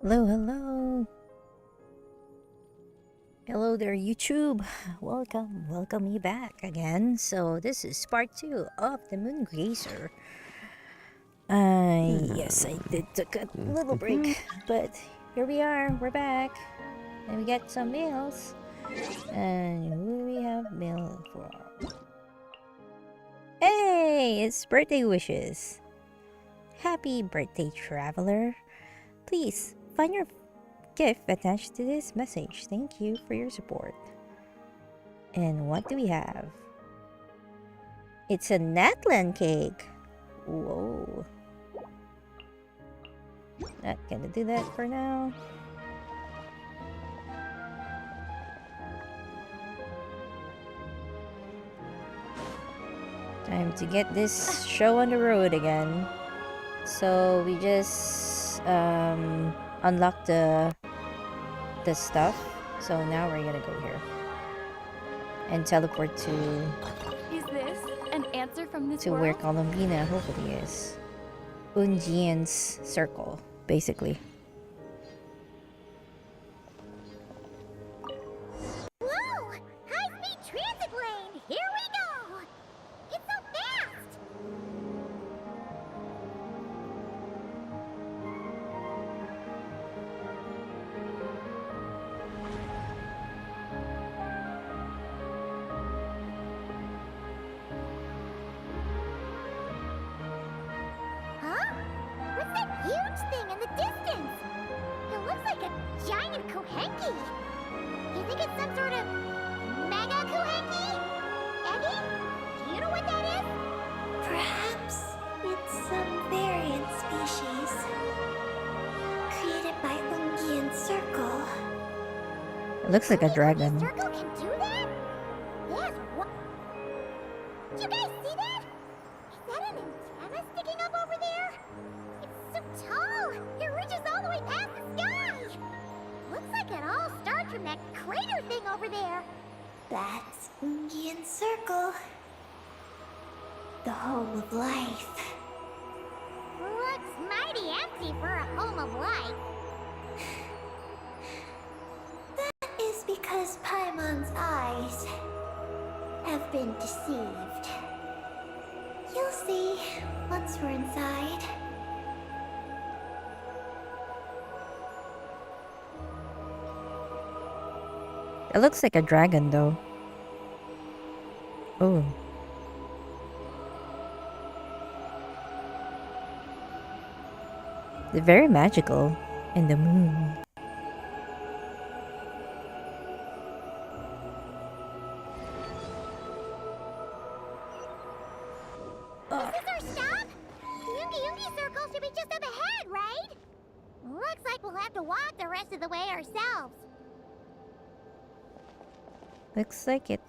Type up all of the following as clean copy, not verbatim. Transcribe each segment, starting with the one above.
Hello, hello. Hello there, YouTube. Welcome me back again. So this is part 2 of the Moon Grazer. Yes, I did took a little break, but here we are, we're back. And we get some mails. And who do we have mail for? Hey, it's birthday wishes. Happy birthday, traveler. Please, find your gift attached to this message. Thank you for your support. And what do we have? It's a Natlan cake. Whoa. Not gonna do that for now. Time to get this show on the road again. So we just unlocked the stuff. So now we're gonna go here and teleport to Is this an answer from this where world? Columbina hopefully is. Unjian's circle, basically. Whoa! High-speed transit lane! Here we go! It's so fast! Huh? What's that huge thing in the distance? It looks like a giant Kohenki. You think it's some sort of mega Kohenki? Eddie? Do you know what that is? Perhaps it's some variant species created by Ungian Circle. It looks like a Only dragon. Circle can do that? Yes, what? You guys see that? Is that an antenna sticking up over there? It's so tall! It reaches all the way past the sky! Looks like it all starts from that crater thing over there. That's Ungian Circle. The home of life. Looks mighty empty for a home of life. That is because Paimon's eyes have been deceived. You'll see once we're inside. It looks like a dragon though. Oh. They're very magical in the moon. Is this our stop? Yungi Circle should be just up ahead, right? Looks like we'll have to walk the rest of the way ourselves. Looks like it.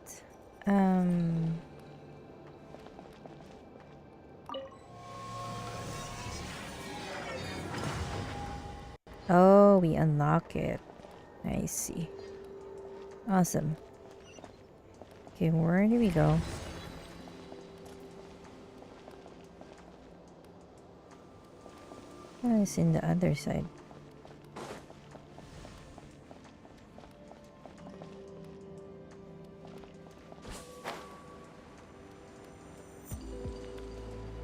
Oh, we unlock it. I see. Awesome. Okay, where do we go? Oh, it's in the other side.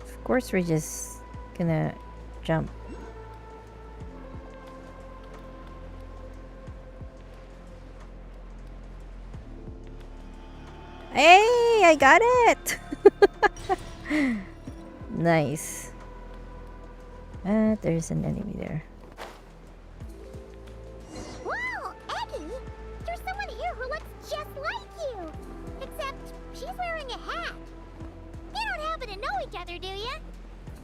Of course, we're just gonna jump. Hey, I got it! Nice. There's an enemy there. Whoa, Eddie! There's someone here who looks just like you! Except she's wearing a hat. You don't happen to know each other, do you?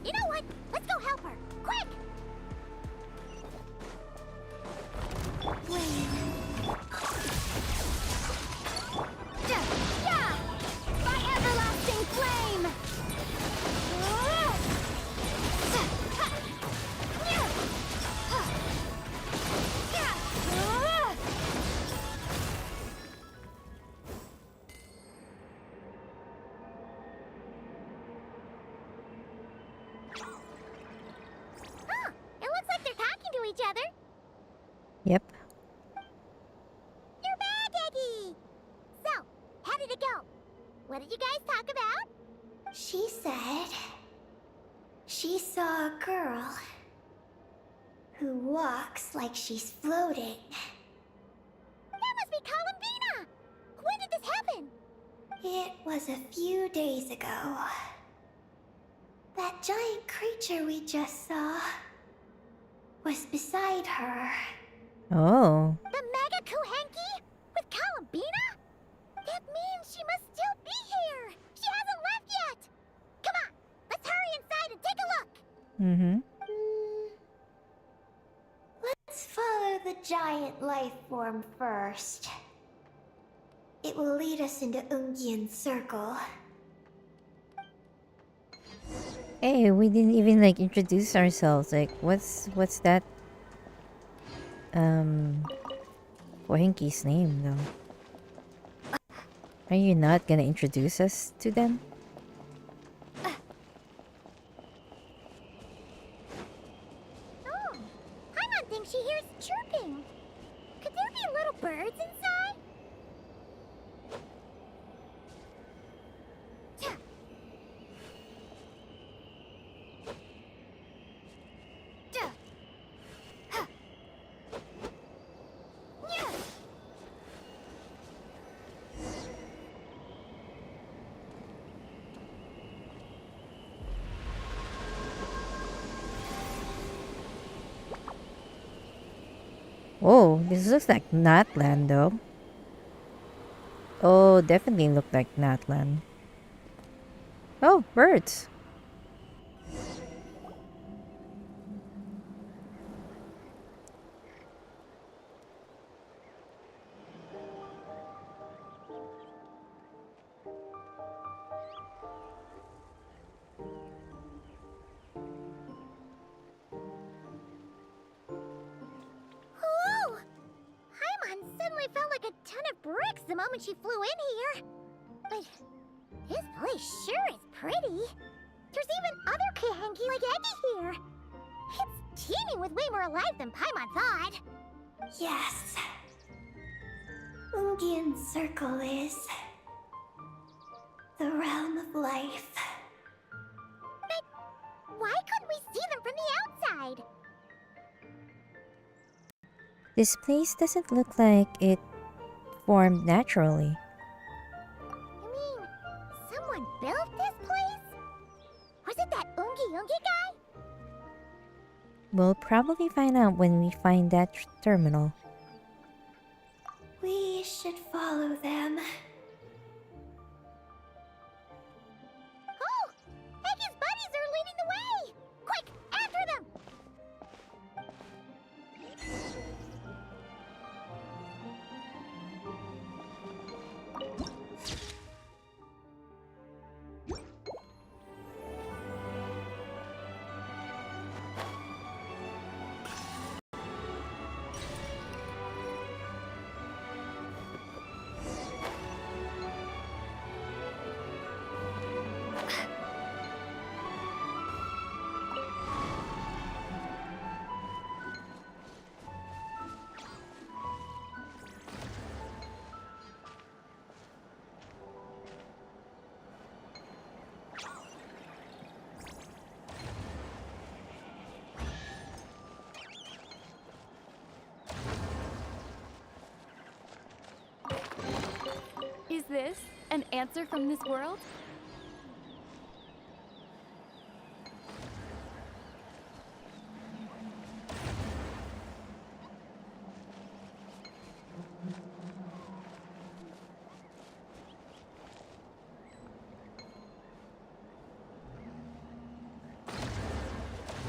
You know what? Let's go help her. Quick! My everlasting flame! Yep. You're back, Eggy! So, how did it go? What did you guys talk about? She said she saw a girl who walks like she's floating. That must be Columbina! When did this happen? It was a few days ago. That giant creature we just saw was beside her. Oh. The Mega Kuhenki? With Columbina? That means she must still be here! She hasn't left yet! Come on, let's hurry inside and take a look! Mm-hmm. Let's follow the giant life form first. It will lead us into Ungyen's circle. Hey, we didn't even like introduce ourselves. Like, what's that? Wahinki's name though. Are you not gonna introduce us to them? Oh, Paimon thinks she hears chirping. Could there be little birds inside? Whoa, this looks like Natlan though. Oh, definitely look like Natlan. Oh, birds. Whoa! Paimon suddenly felt like a ton of bricks the moment she flew in here. But this place sure is pretty. There's even other Kuhenki like Eggy here. It's teeming with way more life than Paimon thought. Yes. Ungyen's circle is the realm of life. But why couldn't we see them from the outside? This place doesn't look like it formed naturally. You mean, someone built this place? Was it that Ungi guy? We'll probably find out when we find that terminal. We should follow them. Oh! Eggy's buddies are leading the way! Quick, after them! Is this an answer from this world?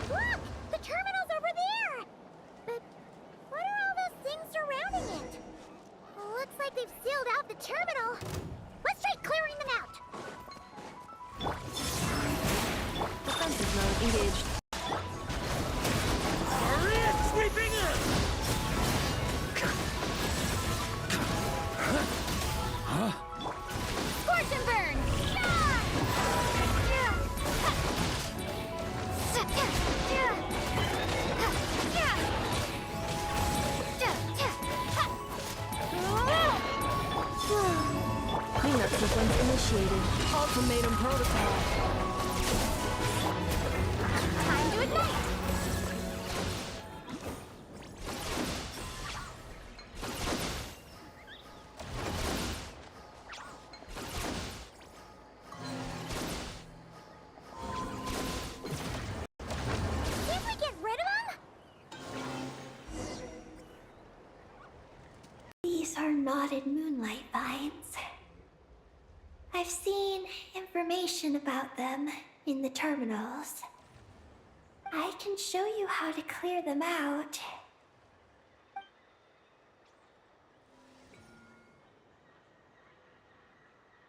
Look! The terminal's over there! But what are all those things surrounding it? Looks like they've sealed out the terminal. Let's try clearing them out. Initiated ultimatum protocol. Time to ignite! Can't we get rid of him? These are knotted moonlight vines. I've seen information about them in the terminals. I can show you how to clear them out.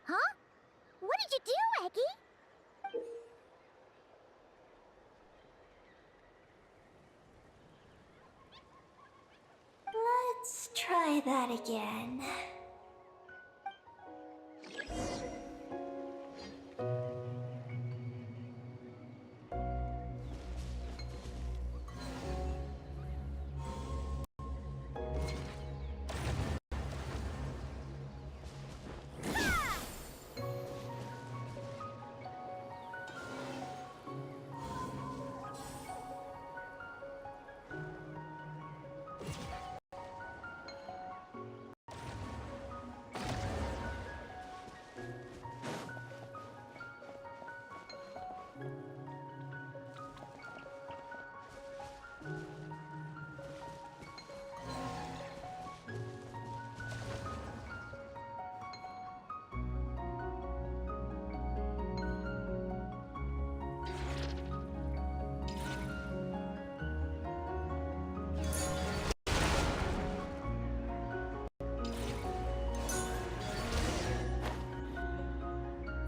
Huh? What did you do, Eggy? Let's try that again.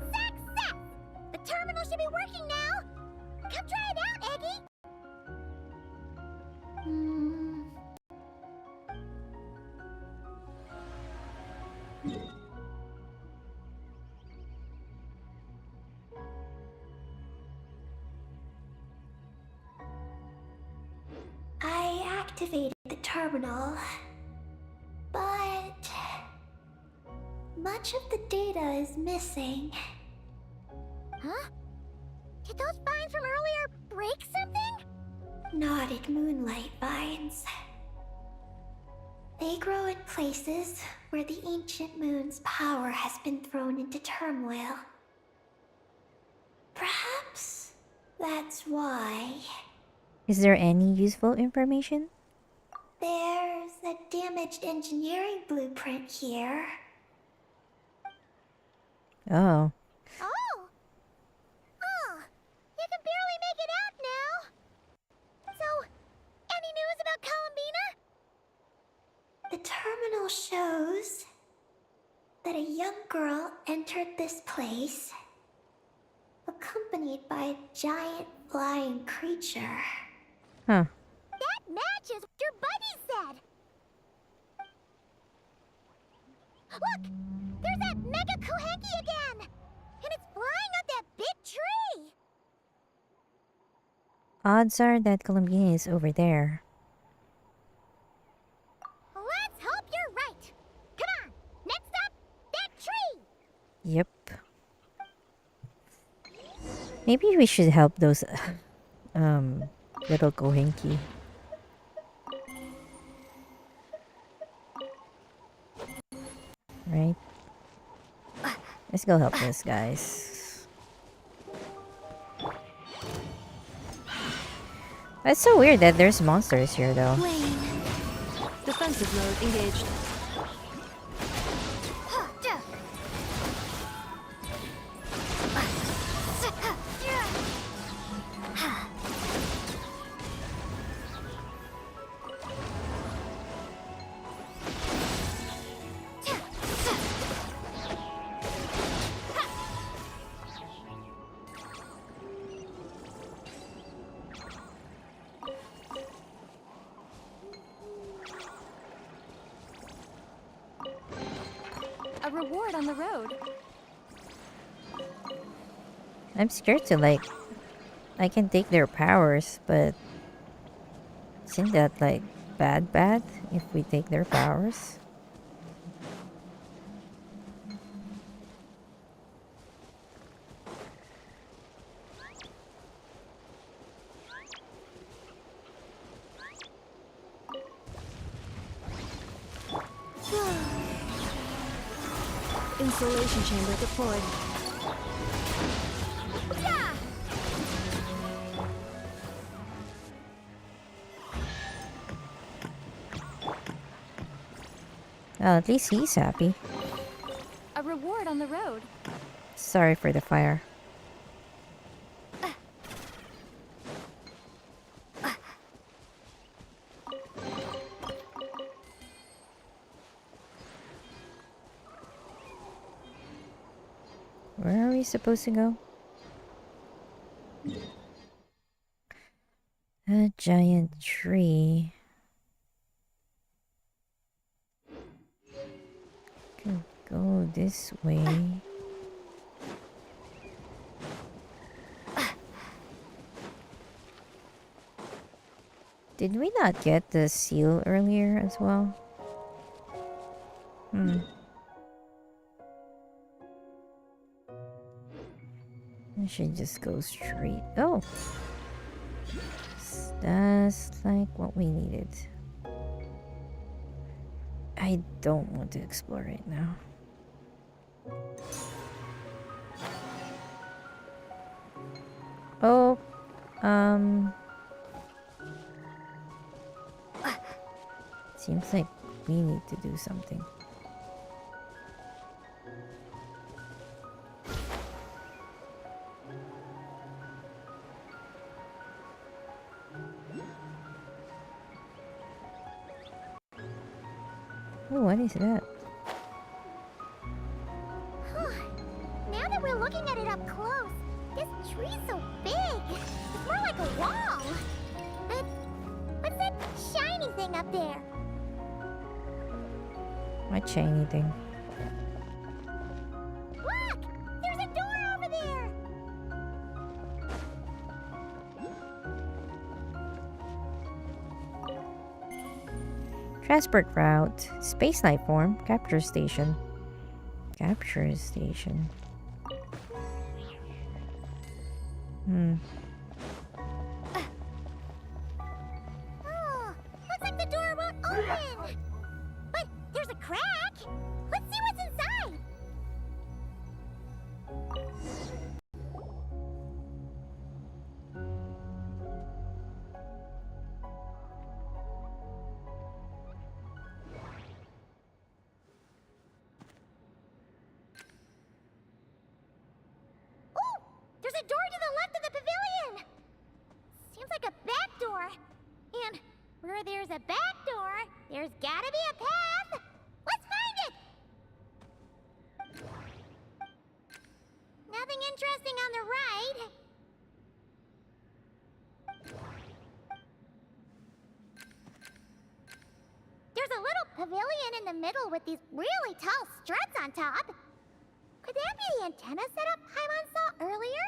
Success! The terminal should be working now! Come try it out, Eggy! I activated the terminal, but much of the data is missing. Huh? Did those vines from earlier break something? Knotted moonlight vines. They grow in places where the ancient moon's power has been thrown into turmoil. Perhaps that's why. Is there any useful information? There's a damaged engineering blueprint here. Oh. Oh! Oh! You can barely make it out now! So, any news about Columbina? The terminal shows that a young girl entered this place, accompanied by a giant flying creature. Huh. That matches what your buddy said! Look! There's that Mega Kohenki again! And it's flying up that big tree! Odds are that Columbine is over there. Let's hope you're right! Come on! Next up, that tree! Yep. Maybe we should help those little Kohenki. Right? Let's go help those guys. It's so weird that there's monsters here though. Lane. Defensive mode engaged. A reward on the road. I'm scared to like I can take their powers, but isn't that like bad if we take their powers? Insulation chamber deployed. Yeah! Well, at least he's happy. A reward on the road. Sorry for the fire. Where are we supposed to go? A giant tree. Could go this way. Did we not get the seal earlier as well? I should just go straight. Oh! That's like what we needed. I don't want to explore right now. Oh, seems like we need to do something. Oh, what is that? Now that we're looking at it up close, this tree's so big. It's more like a wall. But what's that shiny thing up there? What shiny thing? Look! There's a door over there! Transport route. Space life form. Capture station. Capture station. Oh, looks like the door won't open! But there's a crack! Let's see what's inside! Oh! There's a door to the left of the pavilion! Seems like a back door. And where there's a back door, there's gotta be a path! Let's find it! Nothing interesting on the right. There's a little pavilion in the middle with these really tall struts on top. Could that be the antenna setup Paimon saw earlier?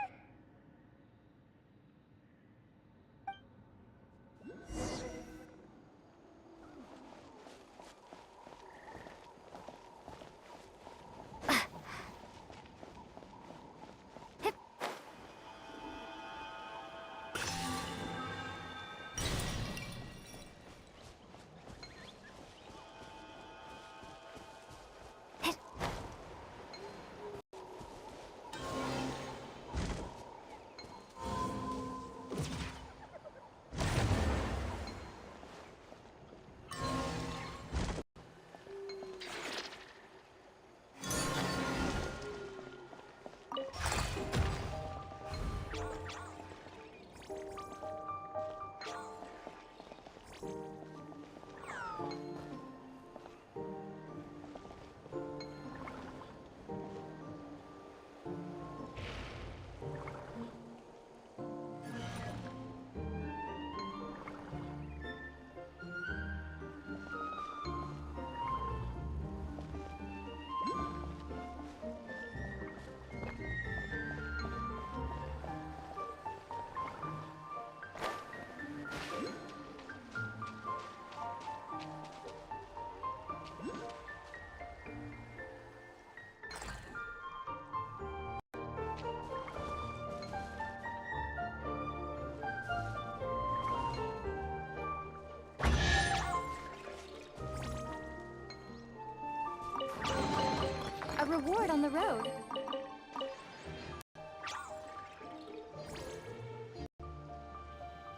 reward on the road.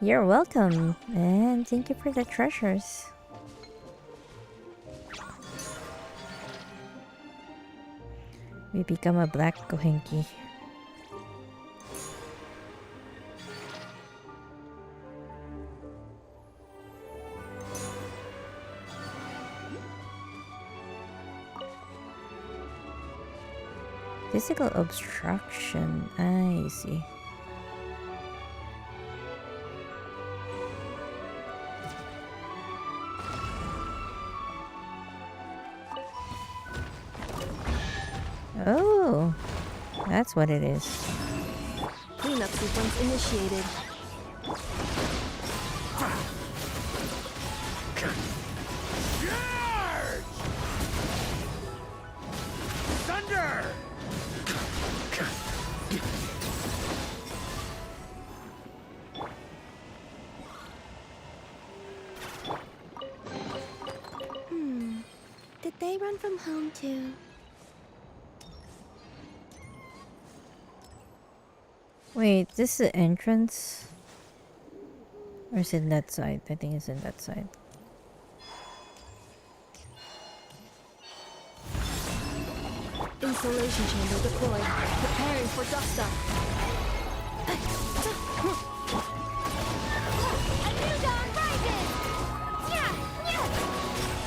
You're welcome, and thank you for the treasures. We become a black Kohenki. Physical obstruction, I see. Oh, that's what it is. Cleanup sequence initiated. Thunder! Did they run from home too? Wait, this is the entrance? Or is it that side? I think it's in that side. Insulation chamber deployed. Preparing for dust up. A new dawn rises! Yeah! Yeah!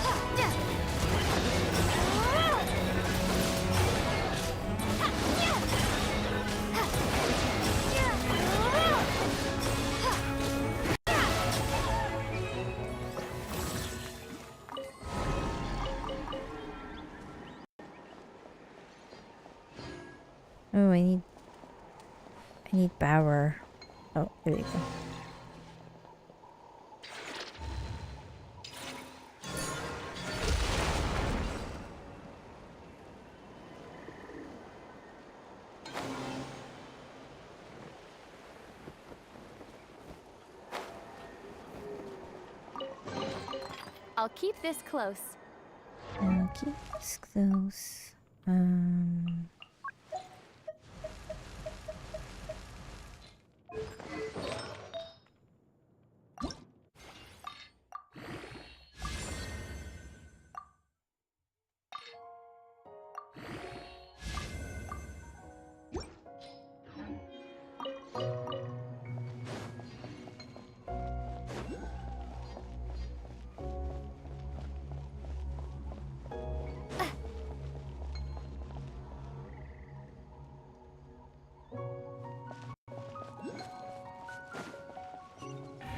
Ha! Yeah! Ha! Yeah! Ha! Yeah! Ha! Oh, I need power. Oh, there we go. I'll keep this close. I'll keep this close.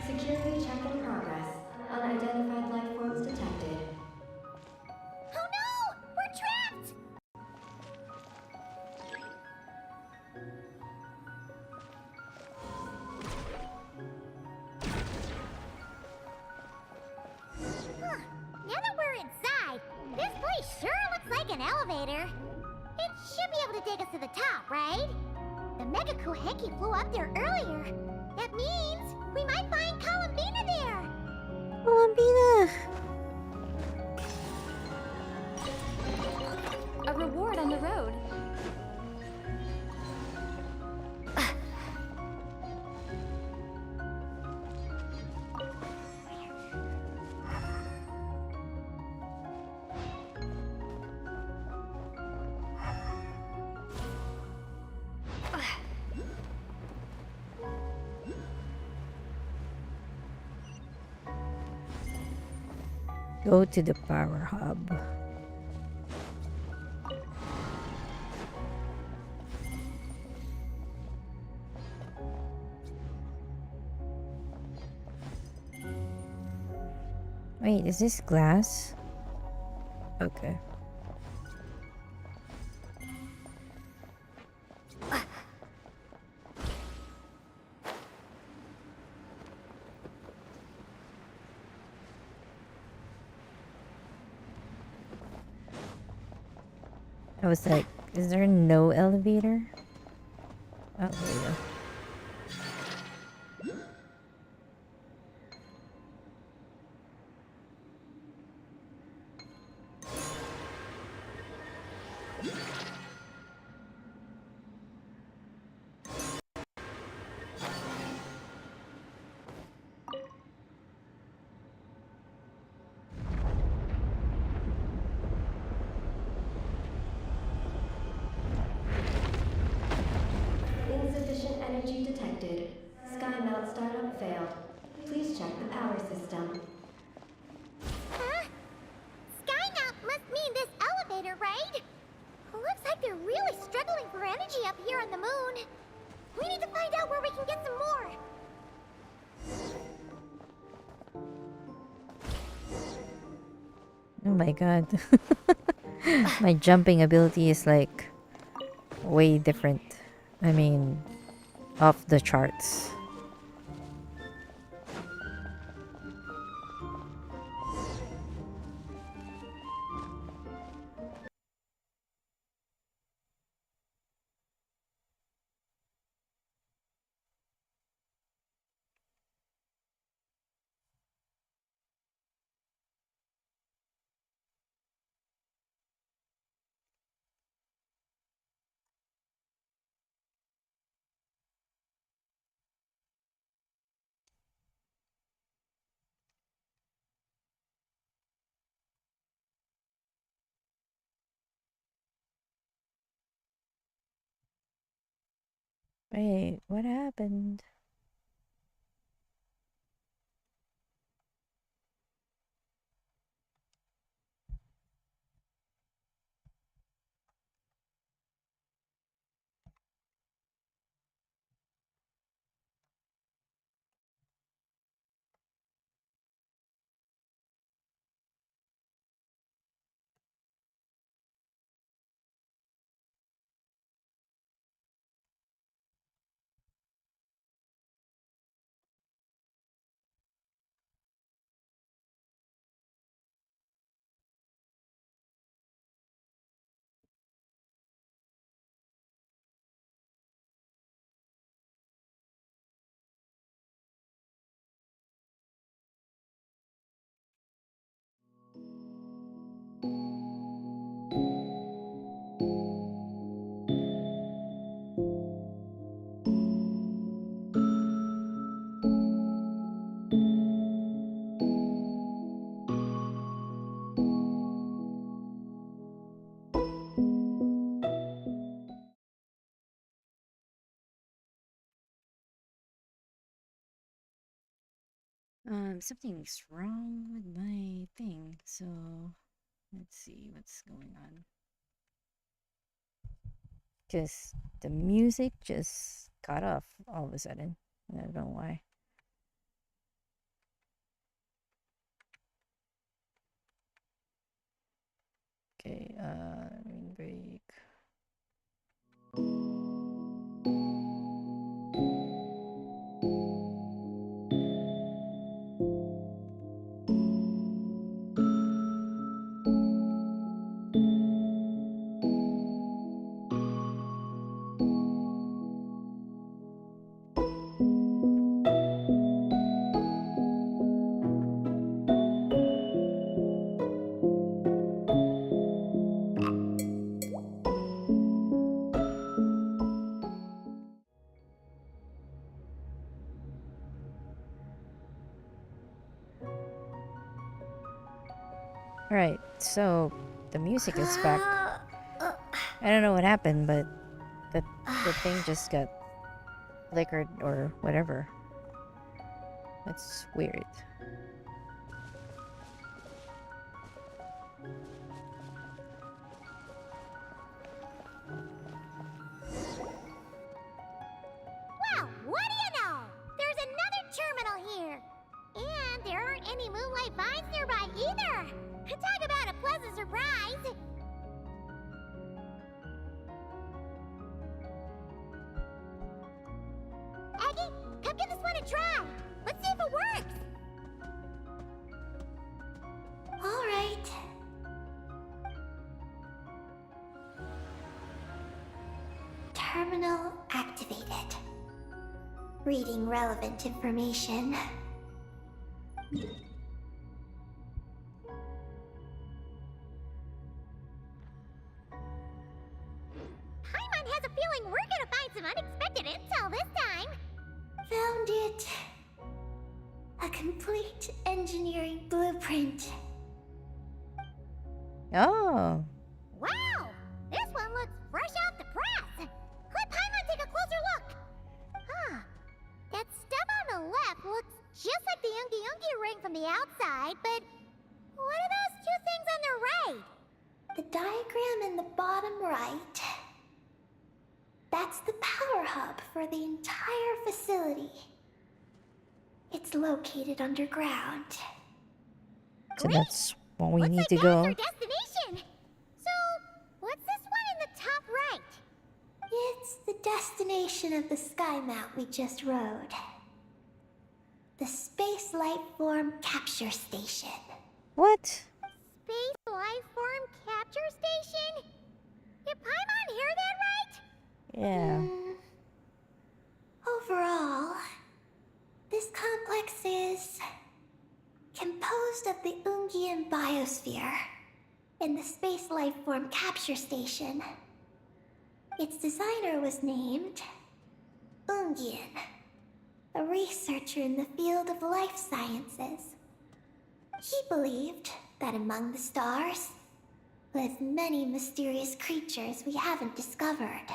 Security check in progress. Unidentified life forms detected. Oh no! We're trapped! Huh. Now that we're inside, this place sure looks like an elevator. It should be able to take us to the top, right? The Mega Kohenki flew up there earlier. That means we might find Columbina there. Columbina! A reward on the road. Go to the power hub. Wait, is this glass? Okay. I was like, is there no elevator? Oh, there we go. Oh my god. My jumping ability is like way different. I mean, off the charts. Wait, what happened? Something's wrong with my thing, so let's see what's going on. Because the music just got off all of a sudden. I don't know why. Okay, let me break. Alright, so the music is back. I don't know what happened, but the thing just got flickered or whatever. That's weird. Well, what do you know? There's another terminal here. And there aren't any moonlight vines nearby either. Talk about a pleasant surprise. Aggie, come give this one a try. Let's see if it works. All right. Terminal activated. Reading relevant information. Paimon has a feeling we're gonna find some unexpected intel this time. Found it. A complete engineering blueprint. Oh, Wow! This one looks fresh off the press! Let Paimon take a closer look! Huh. That stub on the left looks just like the Ungi Ungi ring from the outside, but what are those two things on the right? The diagram in the bottom right. That's the power hub for the entire facility. It's located underground. so that's Well, we Looks need like to that's go. our destination. So, what's this one in the top right? It's the destination of the sky mount we just rode. The Space Life Form Capture Station. What? Space Life Form Capture Station? Did Paimon hear that right? Yeah. Overall, this complex is composed of the Ungian biosphere and the Space Life Form Capture Station. Its designer was named Ungian, a researcher in the field of life sciences. He believed that among the stars live many mysterious creatures we haven't discovered.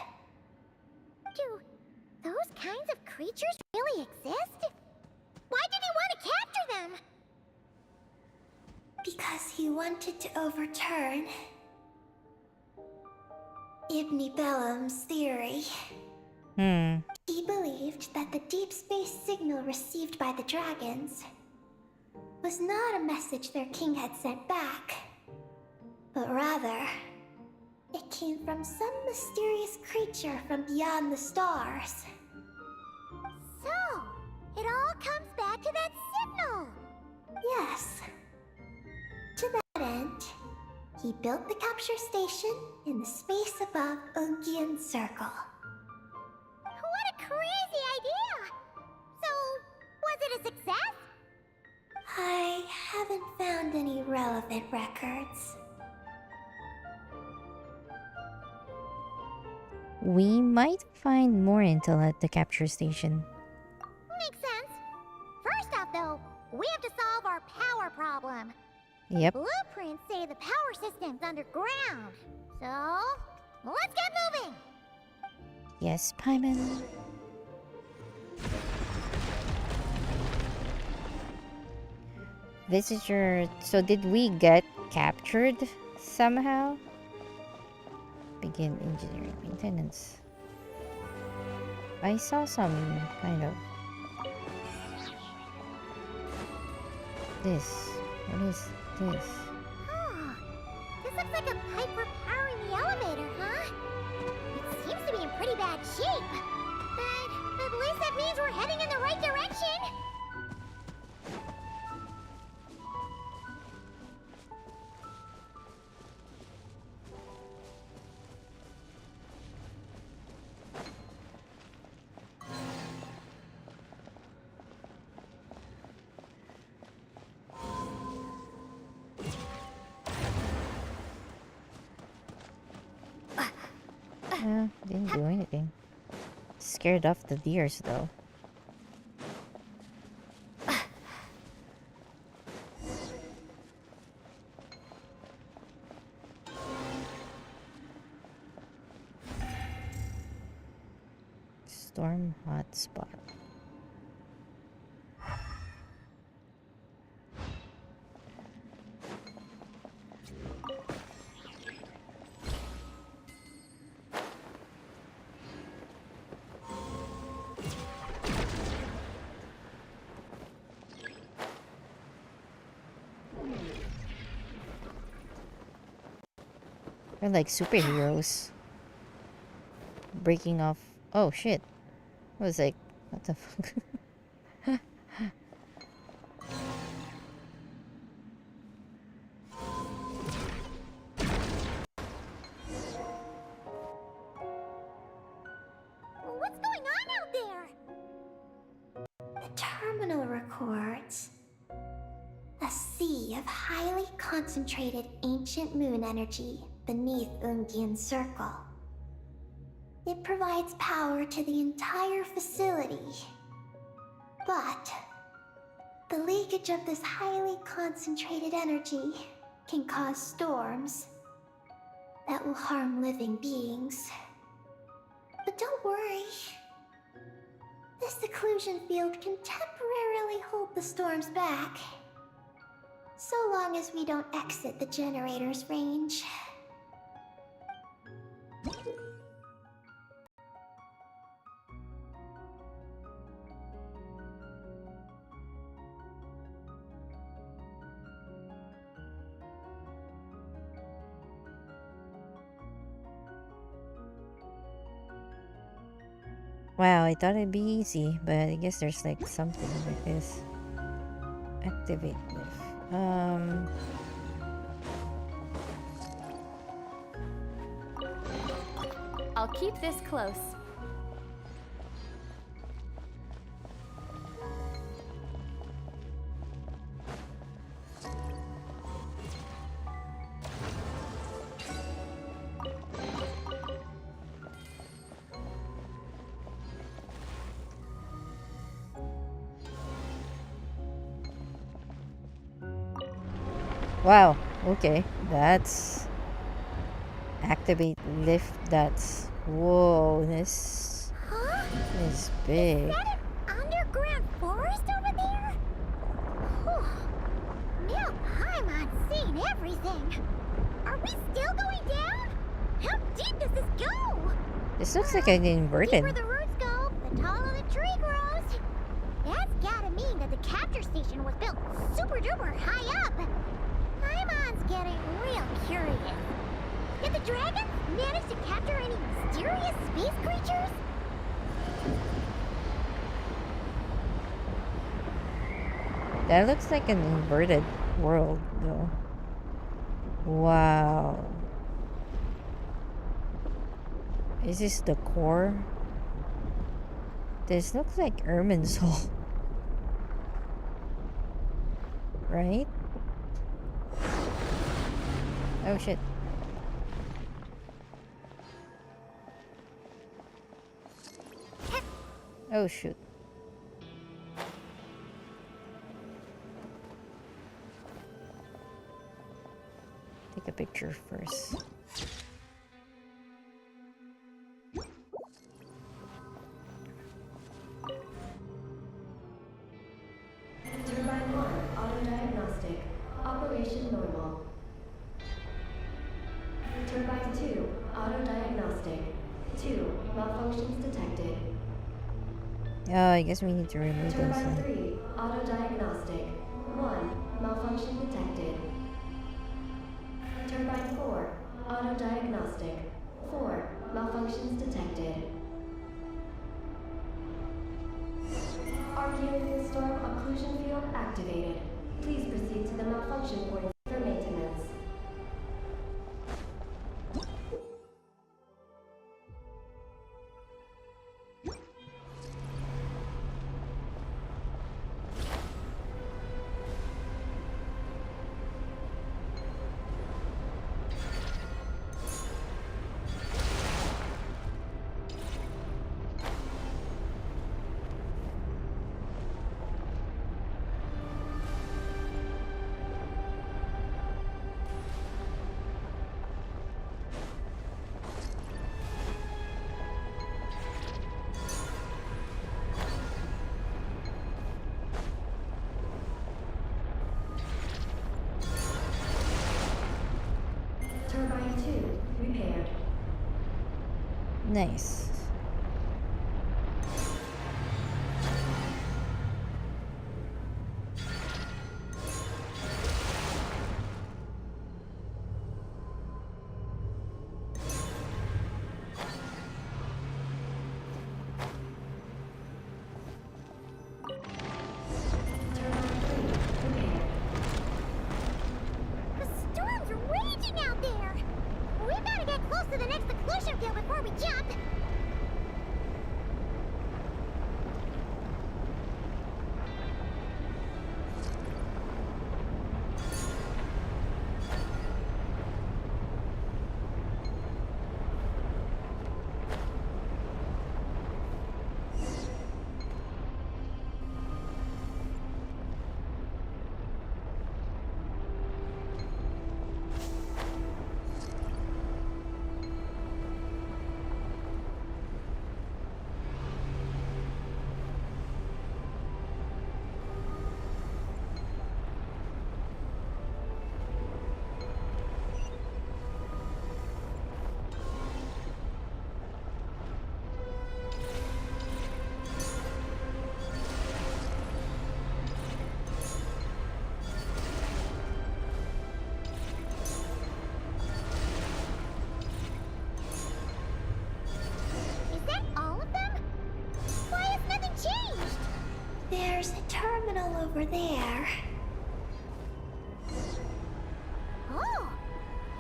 Do those kinds of creatures really exist? Why did he want to capture them? Because he wanted to overturn Ibn Bellum's theory. He believed that the deep space signal received by the dragons was not a message their king had sent back, but rather, it came from some mysterious creature from beyond the stars. So, it all comes back to that signal. Yes. To that end, he built the capture station in the space above Ungian Circle. What a crazy idea! So, was it a success? I haven't found any relevant records. We might find more intel at the capture station. Makes sense. First off, though, we have to solve our power problem. Yep. Blueprints say the power system's underground. So, let's get moving! Yes, Paimon. Visitor. So did we get captured somehow? Begin engineering maintenance. I saw some kind of this. What is this? Oh, this looks like a pipe for powering the elevator, huh? It seems to be in pretty bad shape. But at least that means we're heading in the right direction. Didn't do anything. Scared off the deers though. Storm hotspot. They're like superheroes. Breaking off. Oh shit. I was like, what the fuck? What's going on out there? The terminal records a sea of highly concentrated ancient moon energy beneath Ungian Circle. It provides power to the entire facility. But the leakage of this highly concentrated energy can cause storms that will harm living beings. But don't worry. This seclusion field can temporarily hold the storms back. So long as we don't exit the generator's range. Wow, I thought it'd be easy, but I guess there's like something like this. Activate lift. I'll keep this close. Wow, okay. That's activate lift. That's whoa, this Huh? is big. Is that an underground forest over there? Whew. Now Paimon's seeing everything. Are we still going down? How deep does this go? This looks like an The inverted. deeper the roots go, the taller the tree grows. That's gotta mean that the capture station was built super duper high up. Paimon's getting real curious. Did the dragons manage to capture any mysterious space creatures? That looks like an inverted world, though. Wow. Is this the core? This looks like Irminsul. Right? Oh shit. Oh shoot. Take a picture first. Turbine 1, auto-diagnostic. Operation normal. Turbine 2, auto-diagnostic. 2, malfunctions detected. Oh, I guess we need to remove those. Turbine Then. 3, auto-diagnostic. 1, malfunction detected. Turbine 4, auto-diagnostic. 4, malfunctions detected. Archaeal storm occlusion field activated. Please proceed to the malfunction point for maintenance. Turbine 2, repaired. Nice. Turbine 3, repaired. The storm's raging out there! We better get close to the next occlusion field before we jump! there. Oh,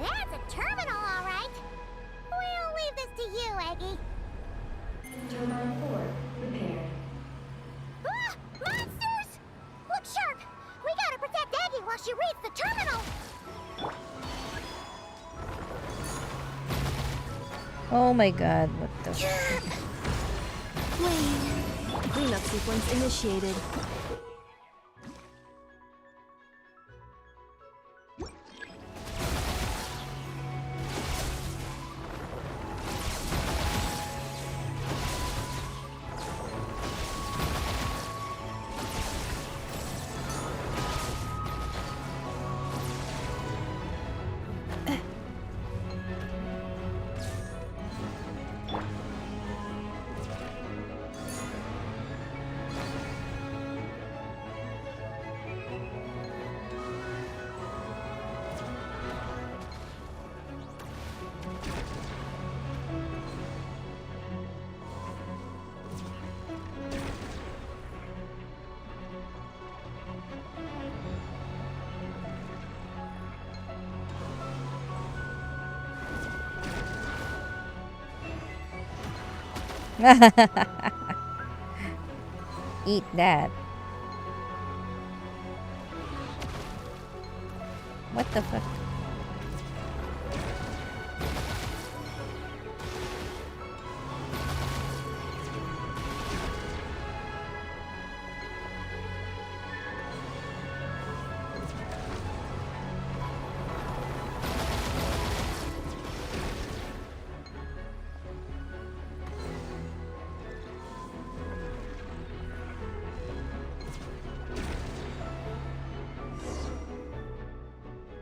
that's a terminal, all right. We'll leave this to you, Eggy. Turbine 4 repaired. Ah! Monsters! Look sharp! We gotta protect Eggy while she reads the terminal! Oh my god, what the Wait. Cleanup sequence initiated. Eat that. What the fuck?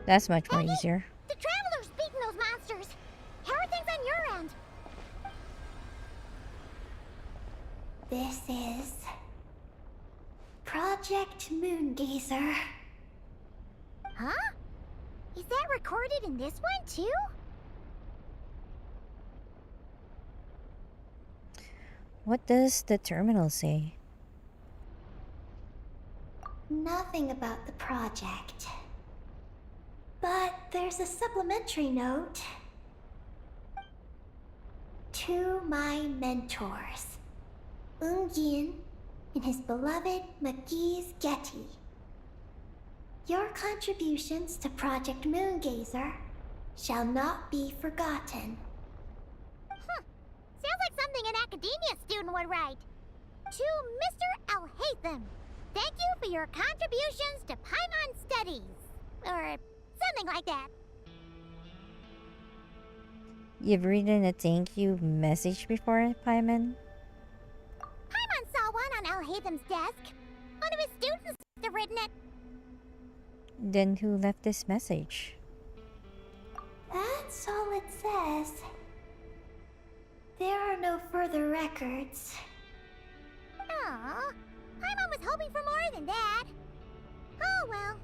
That's much more easier. The Traveler's beaten those monsters! How are things on your end? This is Project Moongazer. Huh? Is that recorded in this one, too? What does the terminal say? Nothing about the project. But there's a supplementary note. To my mentors, Yin and his beloved McGee's Getty. Your contributions to Project Moongazer shall not be forgotten. Sounds like something an academia student would write. To Mr. Alhaitham, thank you for your contributions to Paimon Studies. Or something like that. You've written a thank you message before, Paimon? Paimon saw one on Alhaitham's desk. One of his students must have written it. Then who left this message? That's all it says. There are no further records. Aw, Paimon was hoping for more than that. Oh well.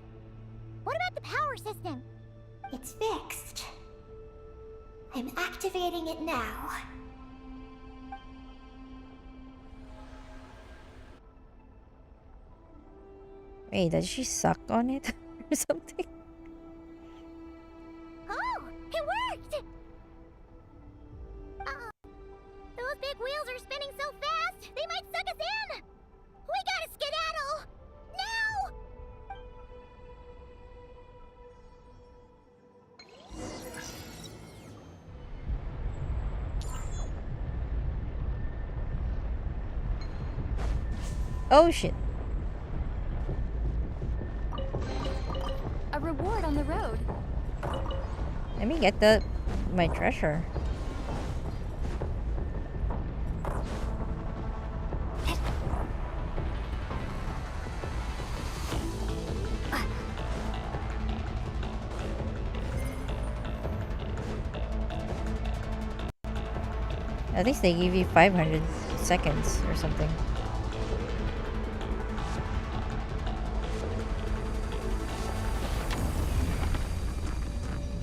What about the power system? It's fixed. I'm activating it now. Wait, does she suck on it or something? Oh, it worked! Uh-oh. Those big wheels are spinning so fast, they might suck us in! We gotta skedaddle! Now! Oh shit. A reward on the road. Let me get my treasure. At least they give you 500 seconds or something.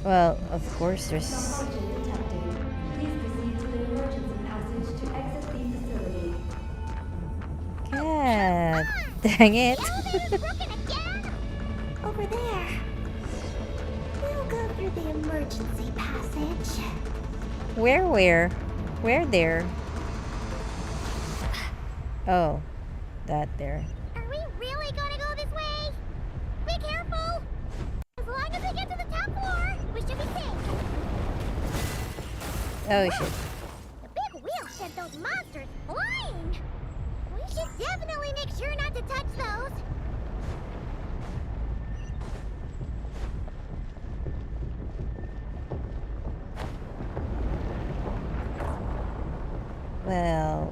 Well, of course there's... Malfunction detected. Please proceed to the emergency passage to exit the facility. God dang it. The elevator's broken over there. We'll go through the emergency passage. Where? Where there? Oh, that there. Are we really gonna go this way? Be careful! As long as we get to the top floor, we should be safe. Oh shit. The big wheel sent those monsters flying! We should definitely make sure not to touch those. Well,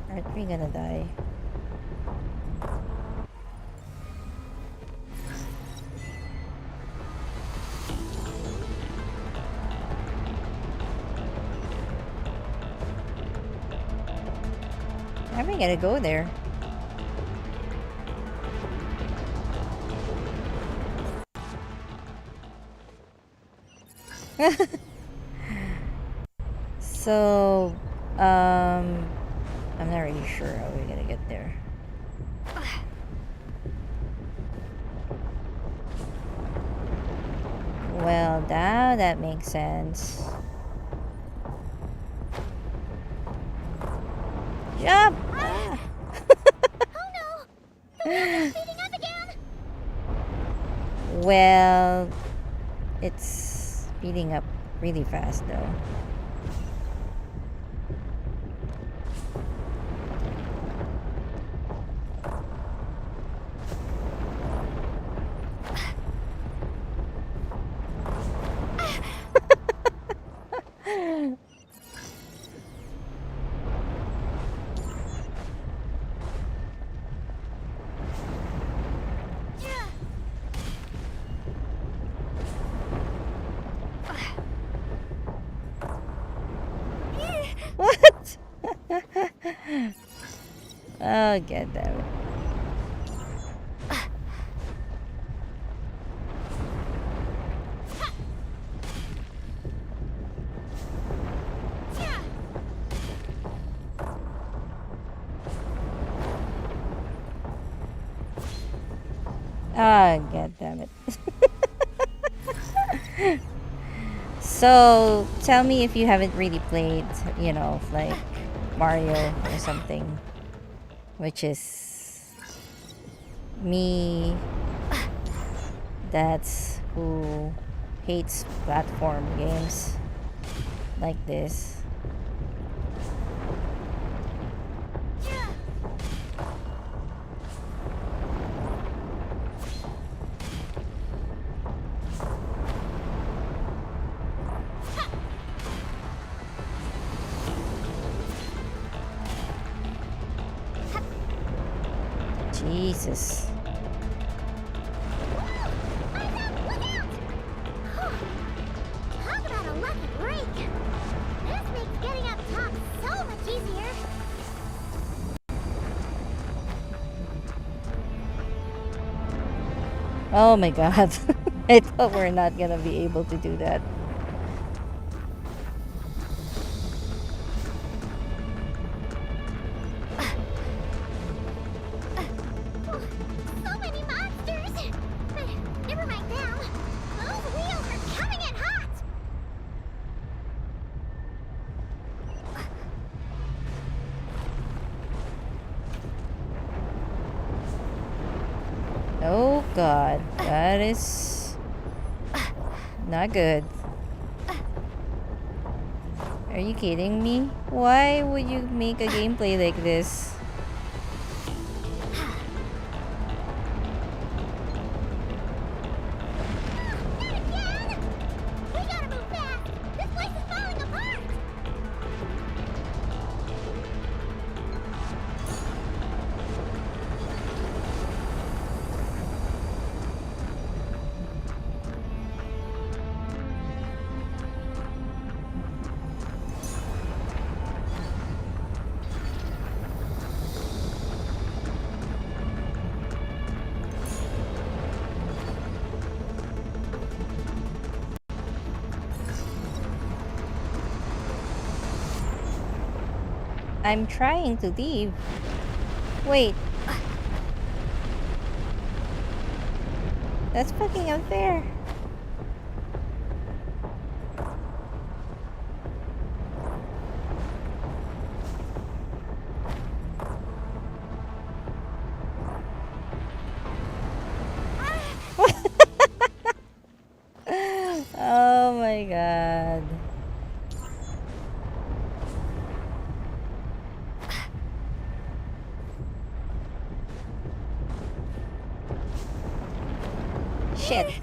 aren't we gonna die? How am I gonna go there? So, I'm not really sure how we're gonna get there. Well, now that makes sense. Jump! Ah. Oh no! The wheel is speeding up again! Well, it's speeding up really fast though. What? Oh, get that. Ah, god damn it. So, tell me if you haven't really played, you know, like Mario or something, which is me, that's who hates platform games like this. Jesus. Talk about a lucky break! This makes getting up top so much easier! Oh my god. I thought we're not gonna be able to do that. So many monsters! But never mind them. Those wheels are coming in hot! Oh god, that is not good. Are you kidding me? Why would you make a gameplay like this? Not again! We gotta move fast! This place is falling apart! I'm trying to leave. Wait. That's fucking unfair. Oh my god. Shit.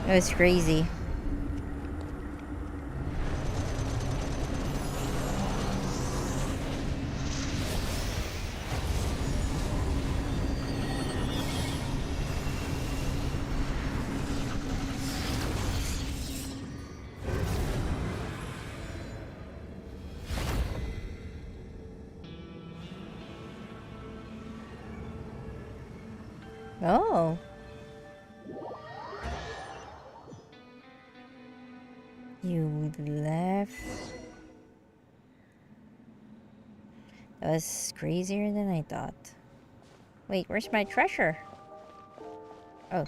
It was crazy. Oh. You left. That was crazier than I thought. Wait, where's my treasure? Oh.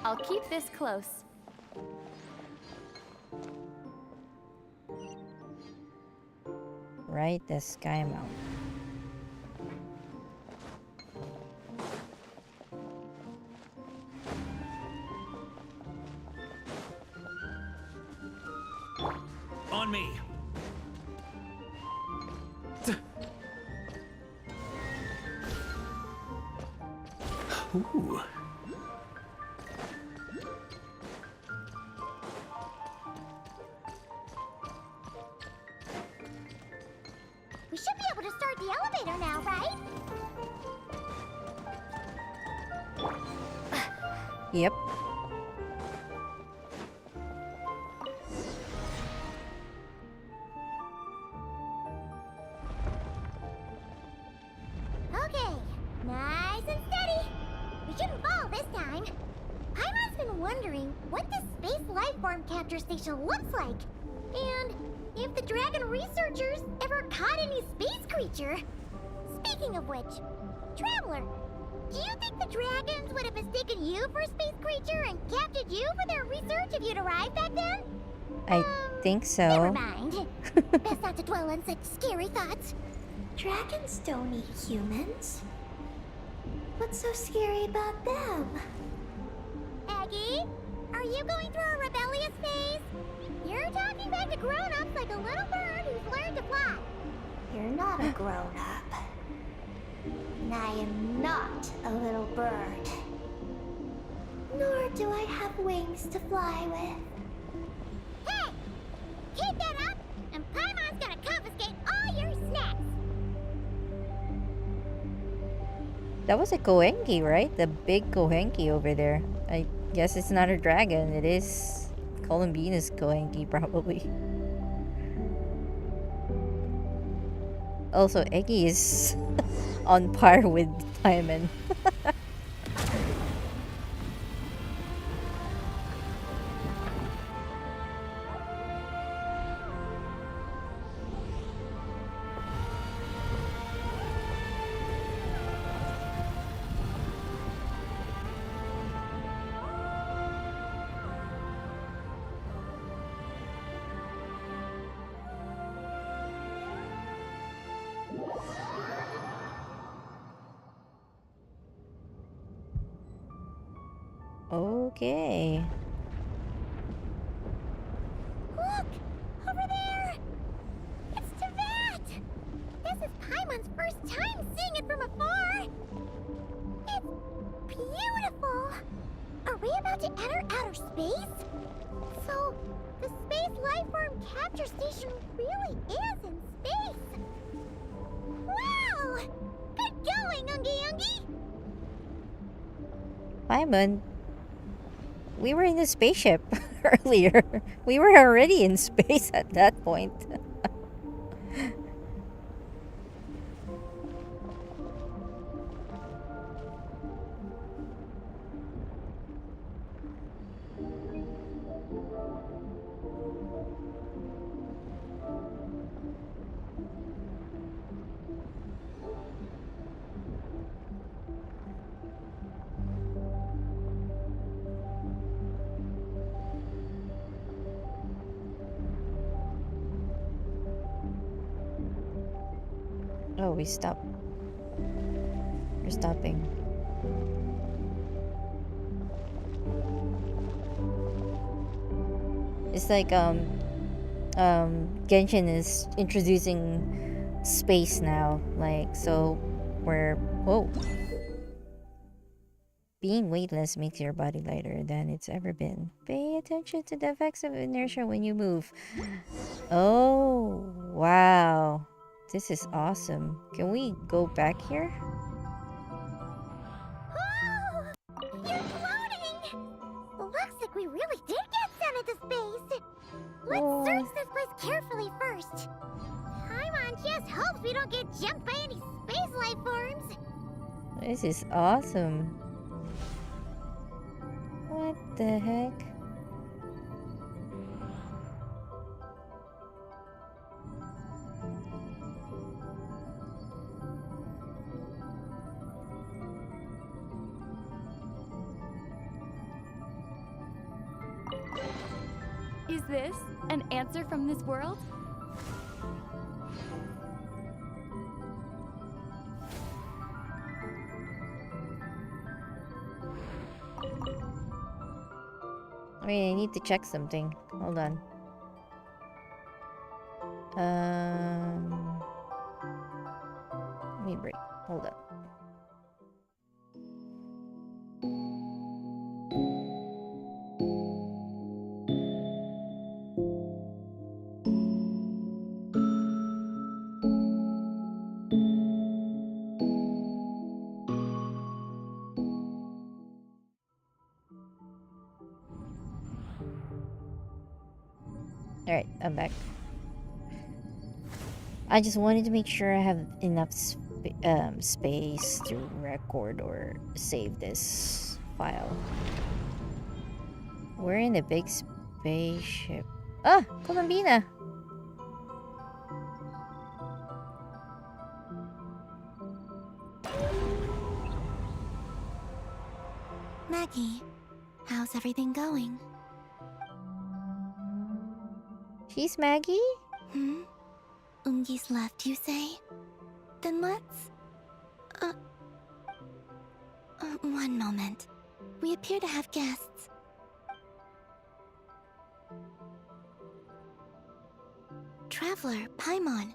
I'll keep this close. Right, the sky mount. On me. Ooh. We should be able to start the elevator now, right? Yep. Okay, nice and steady. We shouldn't fall this time. Paimon's been wondering what this space life form capture station looks like. And if the dragon researchers ever caught any space creature. Speaking of which, Traveler, do you think the dragons would have mistaken you for a space creature and captured you for their research if you'd arrived back then? I think Never so. mind. Best not to dwell on such scary thoughts. Dragons don't eat humans. What's so scary about them? Aggie, are you going through a rebellious phase? You're talking back to grown-ups like a little bird who's learned to fly. You're not a grown-up. And I am not a little bird. Nor do I have wings to fly with. Hey! Keep that up, and Paimon's gonna confiscate all your snacks! That was a Kohenki, right? The big Kohenki over there. I guess it's not a dragon. It is Columbina's Kohenki, probably. Also, Eggy is on par with Paimon. Okay. Look! Over there! It's Teyvat! This is Paimon's first time seeing it from afar! It's beautiful! Are we about to enter outer space? So, the space lifeform capture station really is in space! Paimon, we were in the spaceship earlier. We were already in space at that point. Oh, we stopped. We're stopping. It's like Genshin is introducing space now. Like, so we're whoa. Being weightless makes your body lighter than it's ever been. Pay attention to the effects of inertia when you move. Oh, wow. This is awesome. Can we go back here? Oh, you're floating! Looks like we really did get sent into space. Let's Oh. search this place carefully first. Paimon just hopes we don't get jumped by any space life forms. This is awesome. What the heck? Is this an answer from this world? I need to check something. Hold on. Let me break. Hold up. Alright, I'm back. I just wanted to make sure I have enough space to record or save this file. We're in a big spaceship. Ah! Columbina! Maggie, how's everything going? She's Maggie? Hmm? Ungi's left, you say? Then let's... one moment. We appear to have guests. Traveler, Paimon,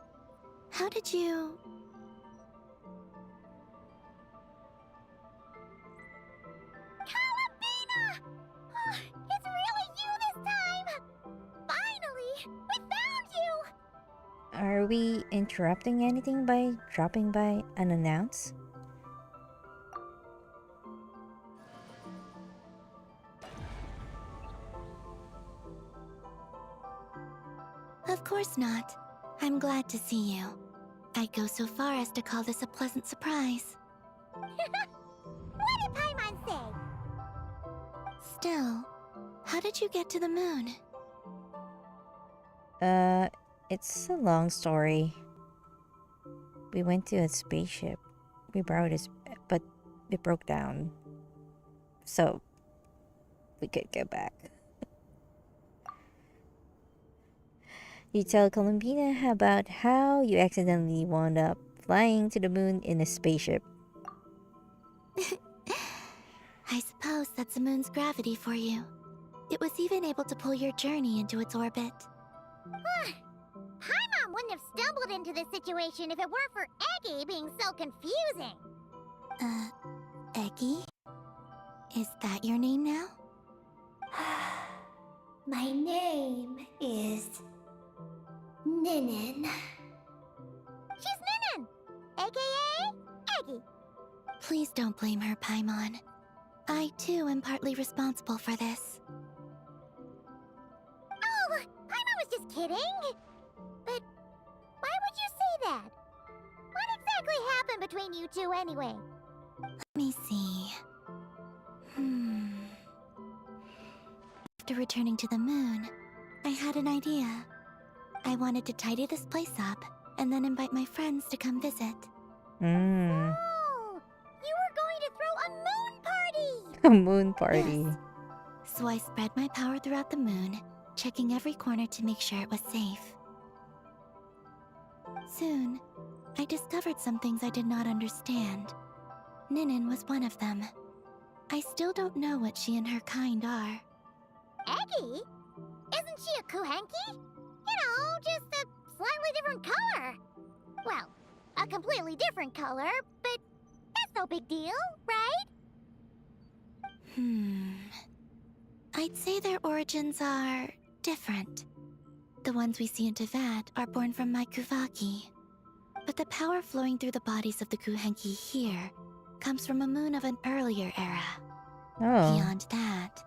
how did you... Columbina! It's really you this time! Finally! We found you! Are we interrupting anything by dropping by unannounced? Of course not. I'm glad to see you. I'd go so far as to call this a pleasant surprise. What did Paimon say? Still, how did you get to the moon? It's a long story. We went to a spaceship. We borrowed it, but it broke down. So, we could get back. You tell Columbina about how you accidentally wound up flying to the moon in a spaceship. I suppose that's the moon's gravity for you. It was even able to pull your journey into its orbit. Paimon wouldn't have stumbled into this situation if it weren't for Eggy being so confusing. Eggy? Is that your name now? My name is... Ninin. She's Ninin, aka Eggy. Please don't blame her, Paimon. I too am partly responsible for this. Oh, Paimon was just kidding. But why would you say that? What exactly happened between you two anyway? Let me see. After returning to the moon, I had an idea. I wanted to tidy this place up and then invite my friends to come visit. Hmm. Oh, you were going to throw a moon party! A moon party. Yes. So I spread my power throughout the moon, checking every corner to make sure it was safe. Soon, I discovered some things I did not understand. Ninin was one of them. I still don't know what she and her kind are. Eggy? Isn't she a Kuhenki? You know, just a slightly different color. Well, a completely different color, but that's no big deal, right? I'd say their origins are different. The ones we see in Tevat are born from my Kuvaki. But the power flowing through the bodies of the Kuhenki here comes from a moon of an earlier era. Oh. Beyond that,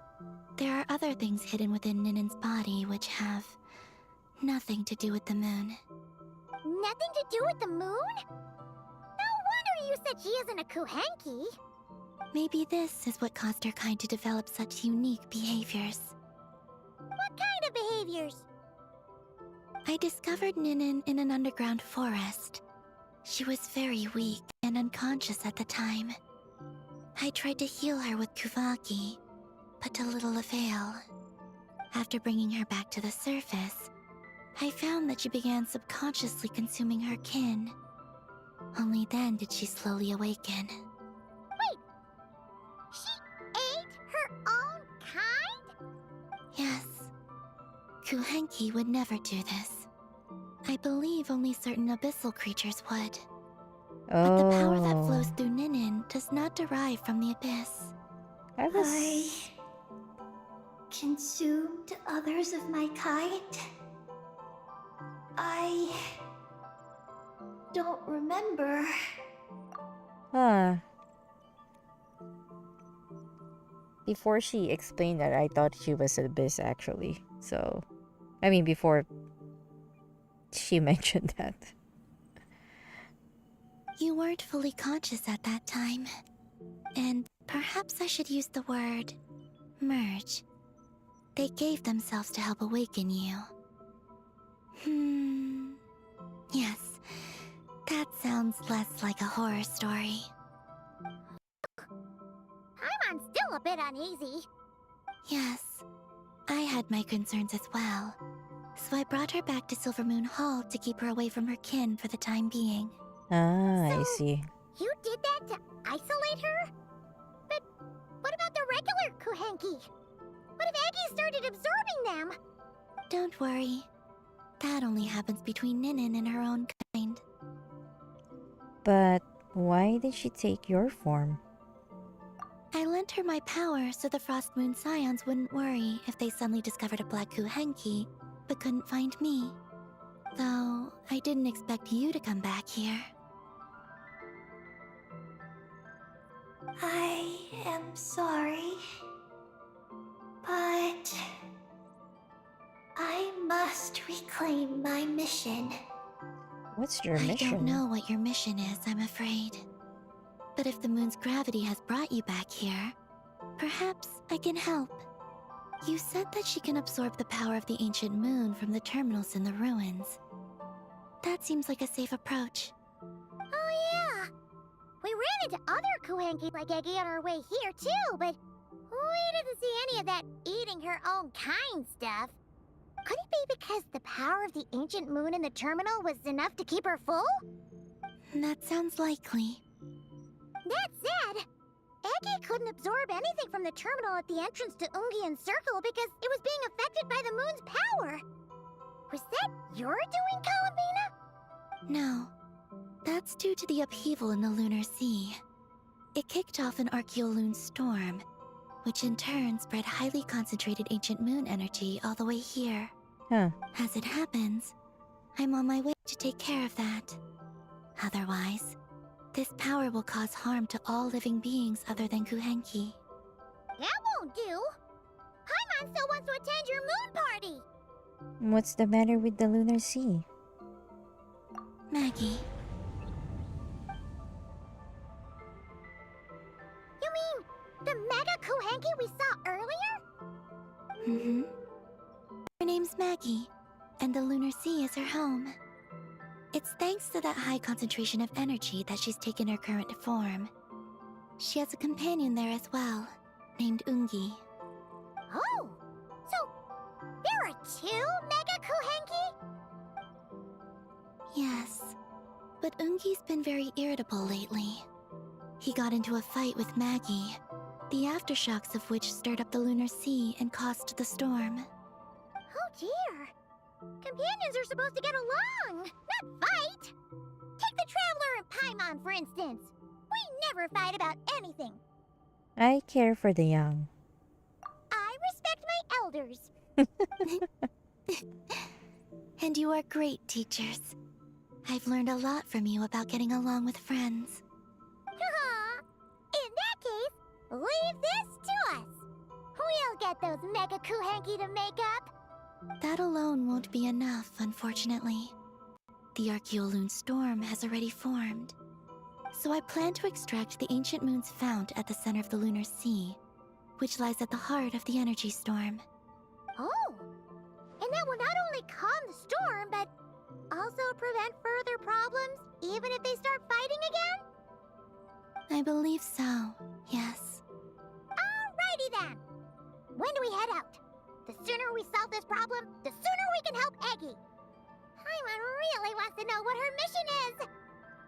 there are other things hidden within Ninin's body which have nothing to do with the moon. Nothing to do with the moon? No wonder you said she isn't a Kuhenki. Maybe this is what caused her kind to develop such unique behaviors. What kind of behaviors? I discovered Ninin in an underground forest. She was very weak and unconscious at the time. I tried to heal her with Kuvaki, but to little avail. After bringing her back to the surface, I found that she began subconsciously consuming her kin. Only then did she slowly awaken. She ate her own kind? Yes. Kuhenki would never do this. I believe only certain abyssal creatures would. But the power that flows Oh. through Ninin does not derive from the abyss. I I was. consumed others of my kind. I don't remember. Huh. Before she explained that, I thought she was an abyss actually. So, I mean, before she mentioned that. You weren't fully conscious at that time. And perhaps I should use the word merge. They gave themselves to help awaken you. Yes. That sounds less like a horror story. I'm still a bit uneasy. Yes. I had my concerns as well. So I brought her back to Silvermoon Hall to keep her away from her kin for the time being. Ah, I So- see. You did that to isolate her? But what about the regular Kuhenki? What if Eggy started absorbing them? Don't worry. That only happens between Ninin and her own kind. But why did she take your form? I lent her my power so the Frost Moon Scions wouldn't worry if they suddenly discovered a Black Kuhenki, but couldn't find me. Though, I didn't expect you to come back here. I am sorry, but I must reclaim my mission. What's your I mission? don't know what your mission is, I'm afraid. But if the moon's gravity has brought you back here, perhaps I can help. You said that she can absorb the power of the ancient moon from the terminals in the ruins. That seems like a safe approach. Oh yeah. We ran into other Kuhenki like Eggy on our way here too, but we didn't see any of that eating her own kind stuff. Could it be because the power of the ancient moon in the terminal was enough to keep her full? That sounds likely. That said, Eggy couldn't absorb anything from the terminal at the entrance to Ungian Circle because it was being affected by the moon's power. Was that your doing, Columbina? No. That's due to the upheaval in the lunar sea. It kicked off an Archeoloon storm, which in turn spread highly concentrated ancient moon energy all the way here. Huh. As it happens, I'm on my way to take care of that. Otherwise, this power will cause harm to all living beings other than Kuhenki. That won't do. Paimon still wants to attend your moon party. What's the matter with the lunar sea? Maggie, You mean the Mega Kuhenki we saw earlier? mm-hmm. Her name's Maggie, and the lunar sea is her home. It's thanks to that high concentration of energy that she's taken her current form. She has a companion there as well, named Ungi. Oh, so there are 2 Mega Kuhenki? Yes, but Ungi's been very irritable lately. He got into a fight with Maggie, the aftershocks of which stirred up the lunar sea and caused the storm. Oh dear. Companions are supposed to get along, not fight. Take the Traveler and Paimon, for instance. We never fight about anything. I care for the young. I respect my elders. And you are great teachers. I've learned a lot from you about getting along with friends. In that case, leave this to us. We'll get those Mega Kuhenki to make up. That alone won't be enough, unfortunately. The Archeoloon storm has already formed. So I plan to extract the ancient moon's fount at the center of the lunar sea, which lies at the heart of the energy storm. Oh, and that will not only calm the storm, but also prevent further problems, even if they start fighting again? I believe so, yes. Alrighty then. When do we head out? The sooner we solve this problem, the sooner we can help Eggy. Paimon really wants to know what her mission is.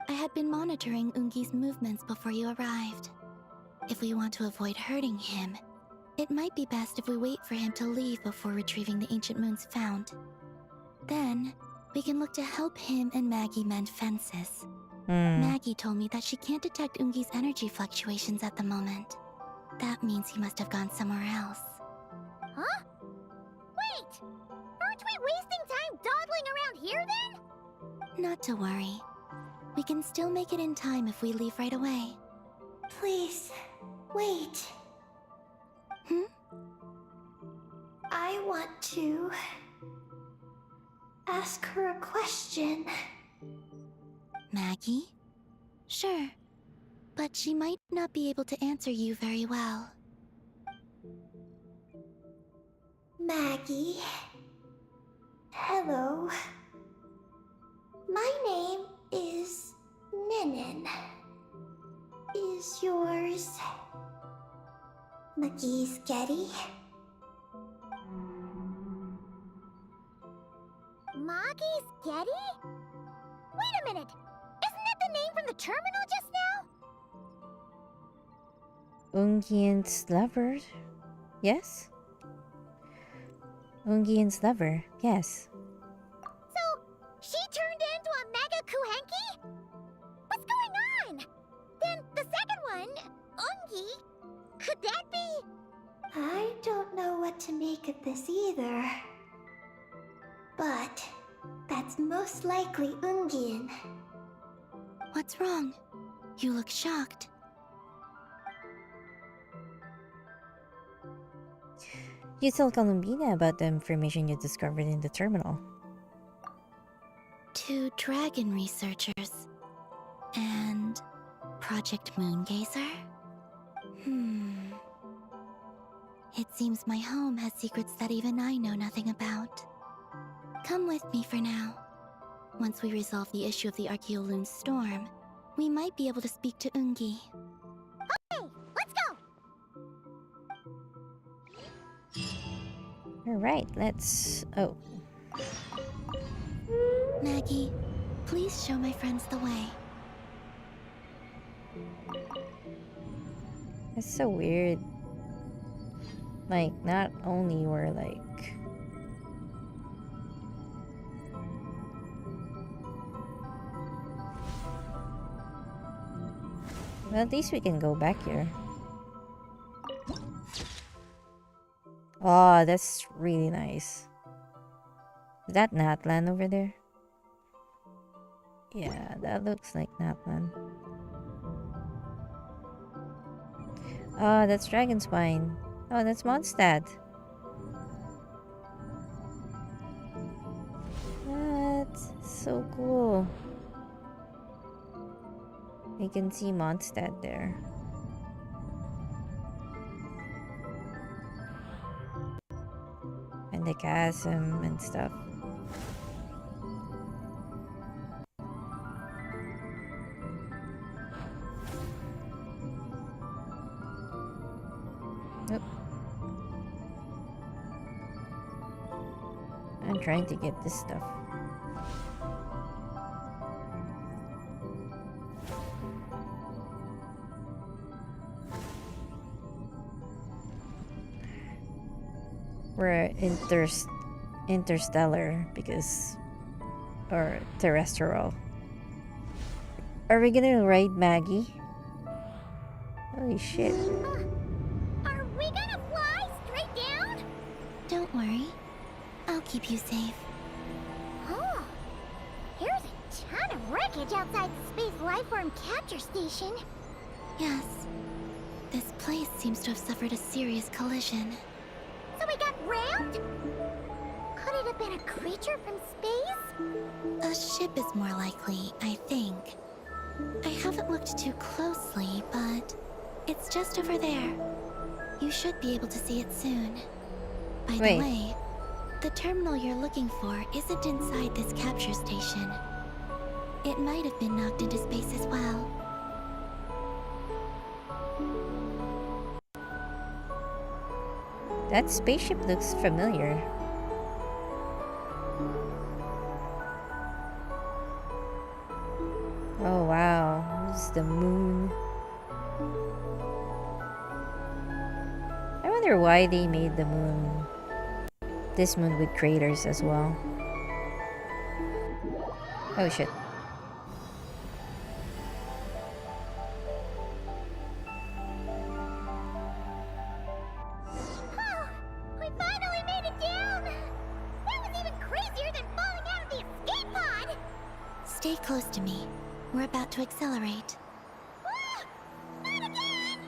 I had been monitoring Ungi's movements before you arrived. If we want to avoid hurting him, it might be best if we wait for him to leave before retrieving the ancient moon's fount. Then, we can look to help him and Maggie mend fences. Maggie told me that she can't detect Ungi's energy fluctuations at the moment. That means he must have gone somewhere else. Huh? Wait! Aren't we wasting time dawdling around here then? Not to worry. We can still make it in time if we leave right away. Please, wait. I want to ask her a question. Maggie? Sure. But she might not be able to answer you very well. Maggie. Hello. My name is Ninin. Is yours McGee's Getty? Maggie's Getty? Wait a minute! Isn't that the name from the terminal just now? Ungian's lover? Yes? Ungian's lover, yes. So, she turned into a Mega Kuhenki? What's going on? Then the second one, Ungi, could that be? I don't know what to make of this either. But that's most likely Ungian. What's wrong? You look shocked. You told Columbina about the information you discovered in the terminal. 2 dragon researchers. And Project Moongazer? It seems my home has secrets that even I know nothing about. Come with me for now. Once we resolve the issue of the Archeoloon storm, we might be able to speak to Ungi. Okay, let's go! Alright, let's... Oh. Maggie, please show my friends the way. It's so weird. Like, not only were like... Well, at least we can go back here. Oh, that's really nice. Is that Natlan over there? Yeah, that looks like Natlan. Oh, that's Dragon Spine. Oh, that's Mondstadt. That's so cool. You can see Mondstadt there. And the chasm and stuff. Nope. I'm trying to get this stuff. We're interstellar because, or terrestrial. Are we gonna ride Maggie? Holy shit. Are we gonna fly straight down? Don't worry. I'll keep you safe. Oh, here's a ton of wreckage outside the Space Lifeform Capture Station. Yes. This place seems to have suffered a serious collision. So we got rammed? Could it have been a creature from space? A ship is more likely, I think. I haven't looked too closely, but it's just over there. You should be able to see it soon. By Wait. the way, the terminal you're looking for isn't inside this capture station. It might have been knocked into space as well. That spaceship looks familiar. Oh wow, this is the moon. I wonder why they made the moon, this moon with craters as well. Oh shit. Oh, we finally made it down! That was even crazier than falling out of the escape pod! Stay close to me. We're about to accelerate. Ah, not again!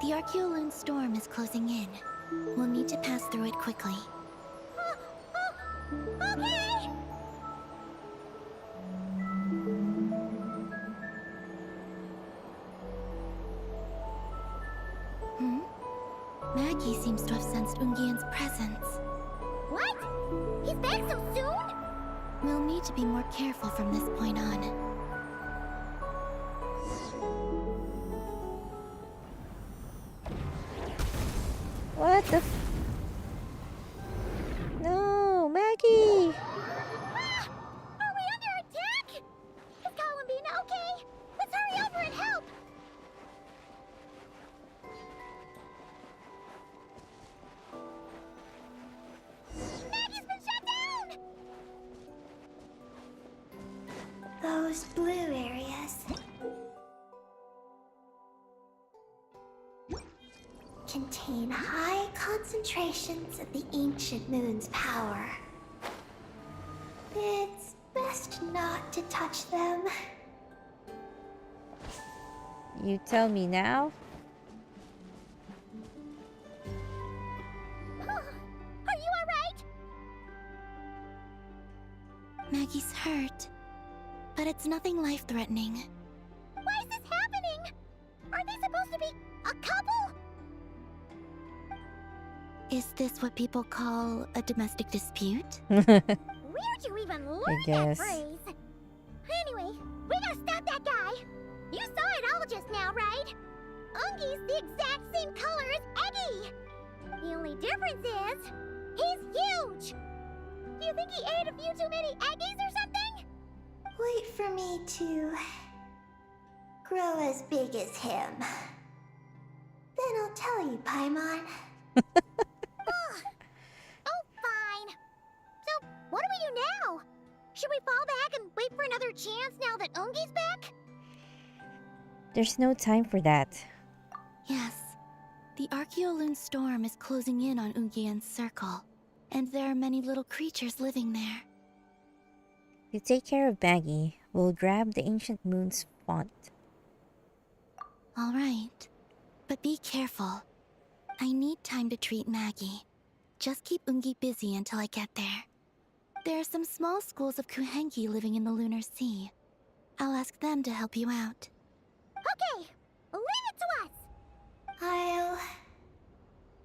The Archeoloon storm is closing in. We'll need to pass through it quickly. Okay! Maggie seems to have sensed Ungian's presence. What? He's back so soon? We'll need to be more careful from this point on. What the No, Maggie! Ah! Are we under attack? Is Columbine okay? Let's hurry over and help! Maggie's been shut down! Those blue areas contain high concentrations of the ancient moon's power. It's best not to touch them. You tell me now? Are you alright? Maggie's hurt, but it's nothing life-threatening. Why is this happening? Are they supposed to be a couple? Is this what people call a domestic dispute? Where'd you even learn that guess. phrase? Anyway, we gotta stop that guy. You saw it all just now, right? Ungi's the exact same color as Eggy. The only difference is, he's huge. Do you think he ate a few too many Eggies or something? Wait for me to grow as big as him. Then I'll tell you, Paimon. Oh, fine. So, what do we do now? Should we fall back and wait for another chance now that Ungi's back? There's no time for that. Yes, The Archeoloon storm is closing in on Ungian's circle, and there are many little creatures living there. You take care of Maggie. We'll grab the ancient moon's font. All right, but be careful. I need time to treat Maggie. Just keep Ungi busy until I get there. There are some small schools of Kuhenki living in the Lunar Sea. I'll ask them to help you out. Okay, leave it to us. I'll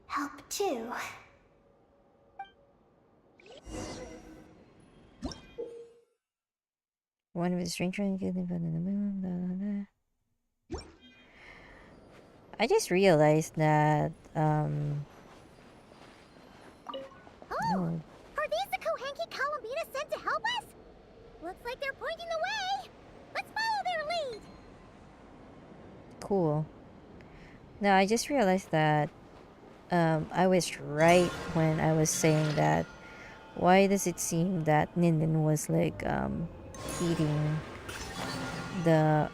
help too. One of the stranger in the moon. Blah, blah, blah. I just realized that Oh, no. are these the Kohenki Columbina sent to help us? Looks like they're pointing the way. Let's follow their lead. Cool. No, I just realized that I was right when I was saying that. Why does it seem that Ninden was like eating the,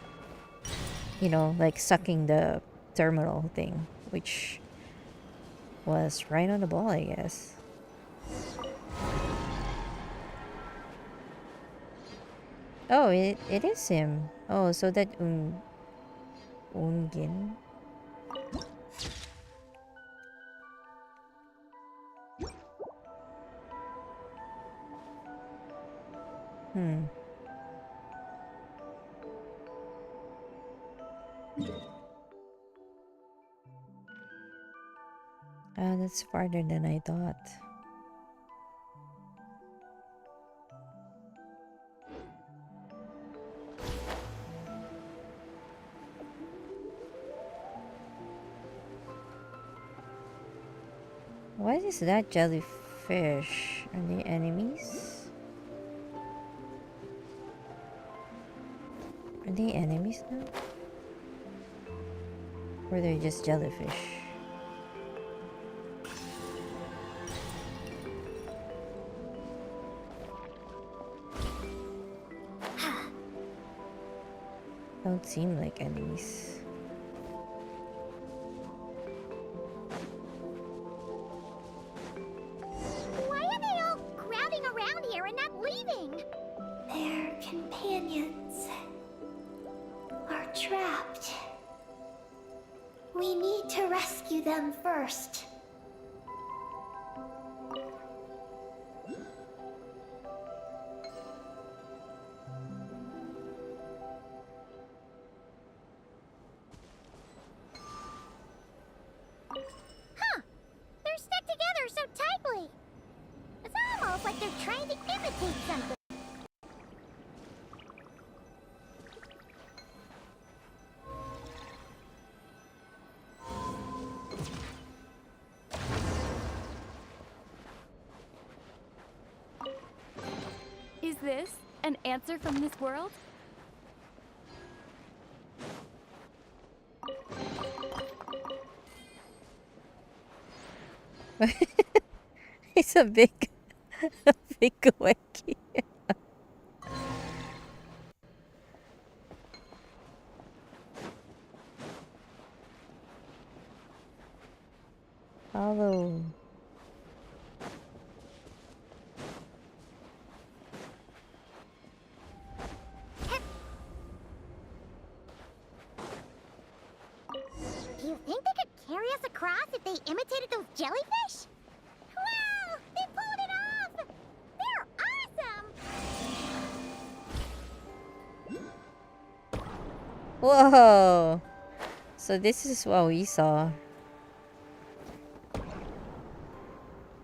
like sucking the terminal thing, which was right on the ball, I guess. Oh, it is him. Oh, so that Ungin. Oh, that's farther than I thought. What is that jellyfish? Are they enemies? Are they enemies now? Or they're just jellyfish? Don't seem like enemies. Why are they all crowding around here and not leaving? Their companions are trapped. We need to rescue them first. Huh. They're stuck together so tightly. It's almost like they're trying to imitate something. Is this an answer from this world? It's a big, a big weki. Follow. Do you think they could carry us across if they imitated those jellyfish? Wow! They pulled it off! They're awesome! Whoa! So this is what we saw.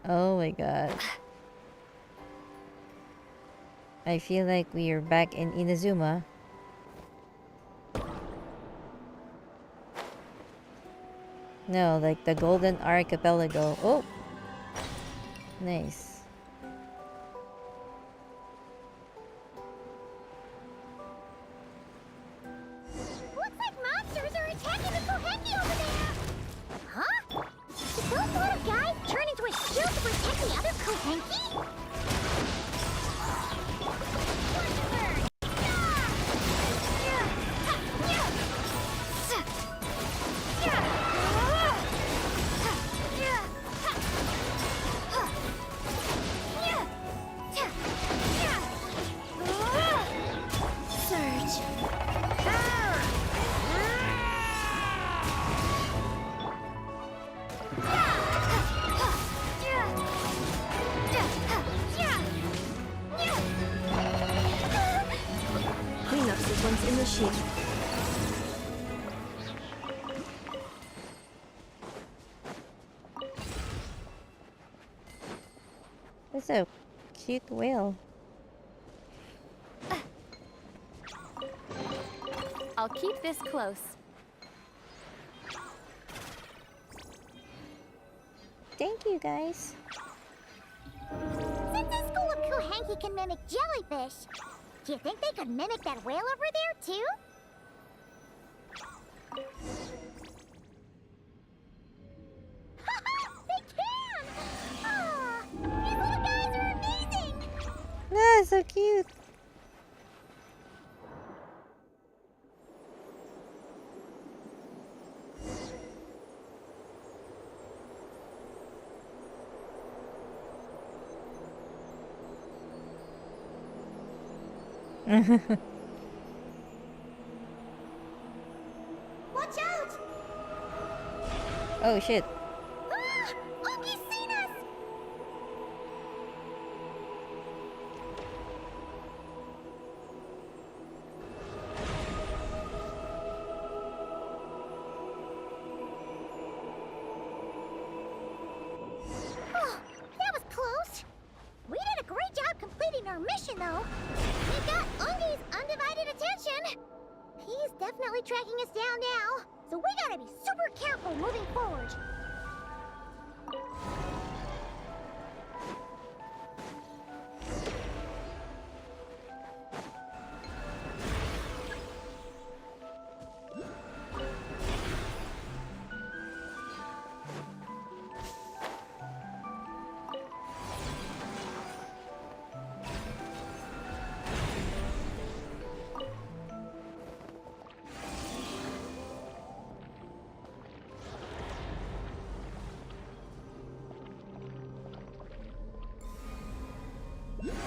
Oh my god. I feel like we are back in Inazuma. No, like the Golden Archipelago. Oh! Nice. Looks like monsters are attacking the Kohenki over there! Huh? Did those little guys turn into a shield to protect the other Kohenki? shit. That's a cute whale. I'll keep this close. Thank you, guys. Since the school of Kuhanki can mimic jellyfish, do you think they could mimic that whale over there, too? They can! Aw, these little guys are amazing! Ah, so cute. Watch out! Oh shit. Ah! Oki's seen us! Oh, that was close. We did a great job completing our mission, though. We got Ungi's undivided attention. He's definitely tracking us down now, so we gotta be super careful moving forward.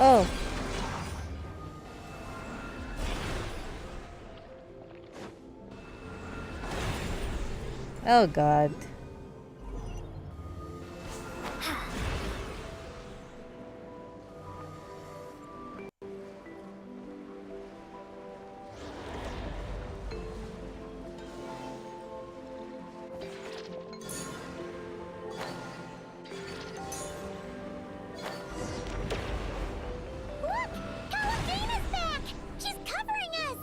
Oh. Oh god. Look! Kaladina's back! She's covering us!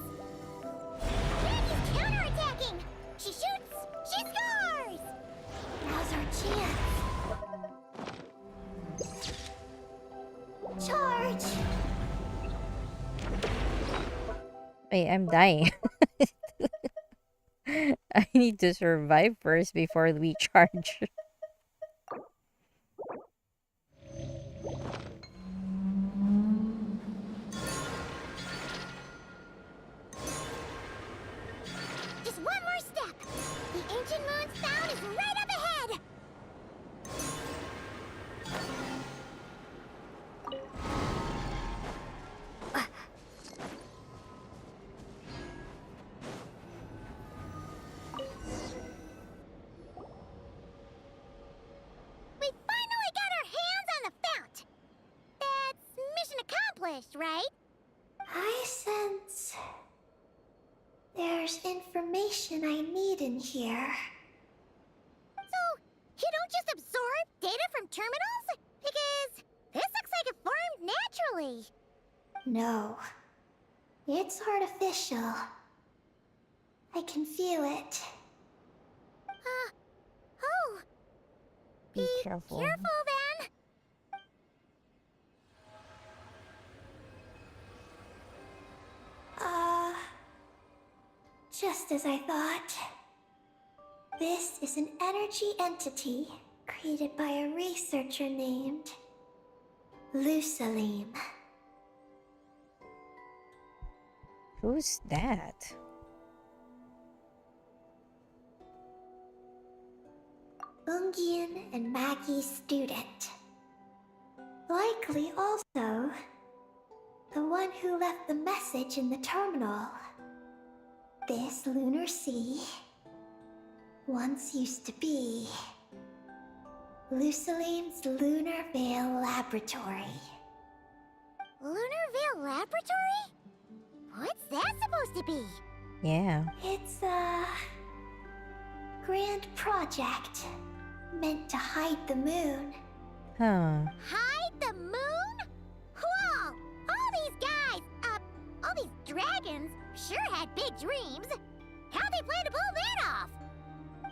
Maggie's counterattacking! She shoots! She scores! Now's our chance. Charge! Wait, I'm dying. I need to survive first before we charge. Just one more step! The ancient moon's bound is right up ahead! We finally got our hands on the fount! That's mission accomplished, right? I sense there's information I need in here. So, you don't just absorb data from terminals? Because this looks like it formed naturally. No, it's artificial. I can feel it. Oh. Be careful. Careful then. Just as I thought. This is an energy entity created by a researcher named Lusalim. Who's that? Ungian and Maggie's student. Likely also the one who left the message in the terminal. This lunar sea once used to be Lusalim's Lunar Veil Laboratory. Lunar Veil Laboratory? What's that supposed to be? Yeah. It's a grand project meant to hide the moon. Huh. Hide the moon? Whoa! All these guys, all these dragons sure had big dreams. How'd they plan to pull that off?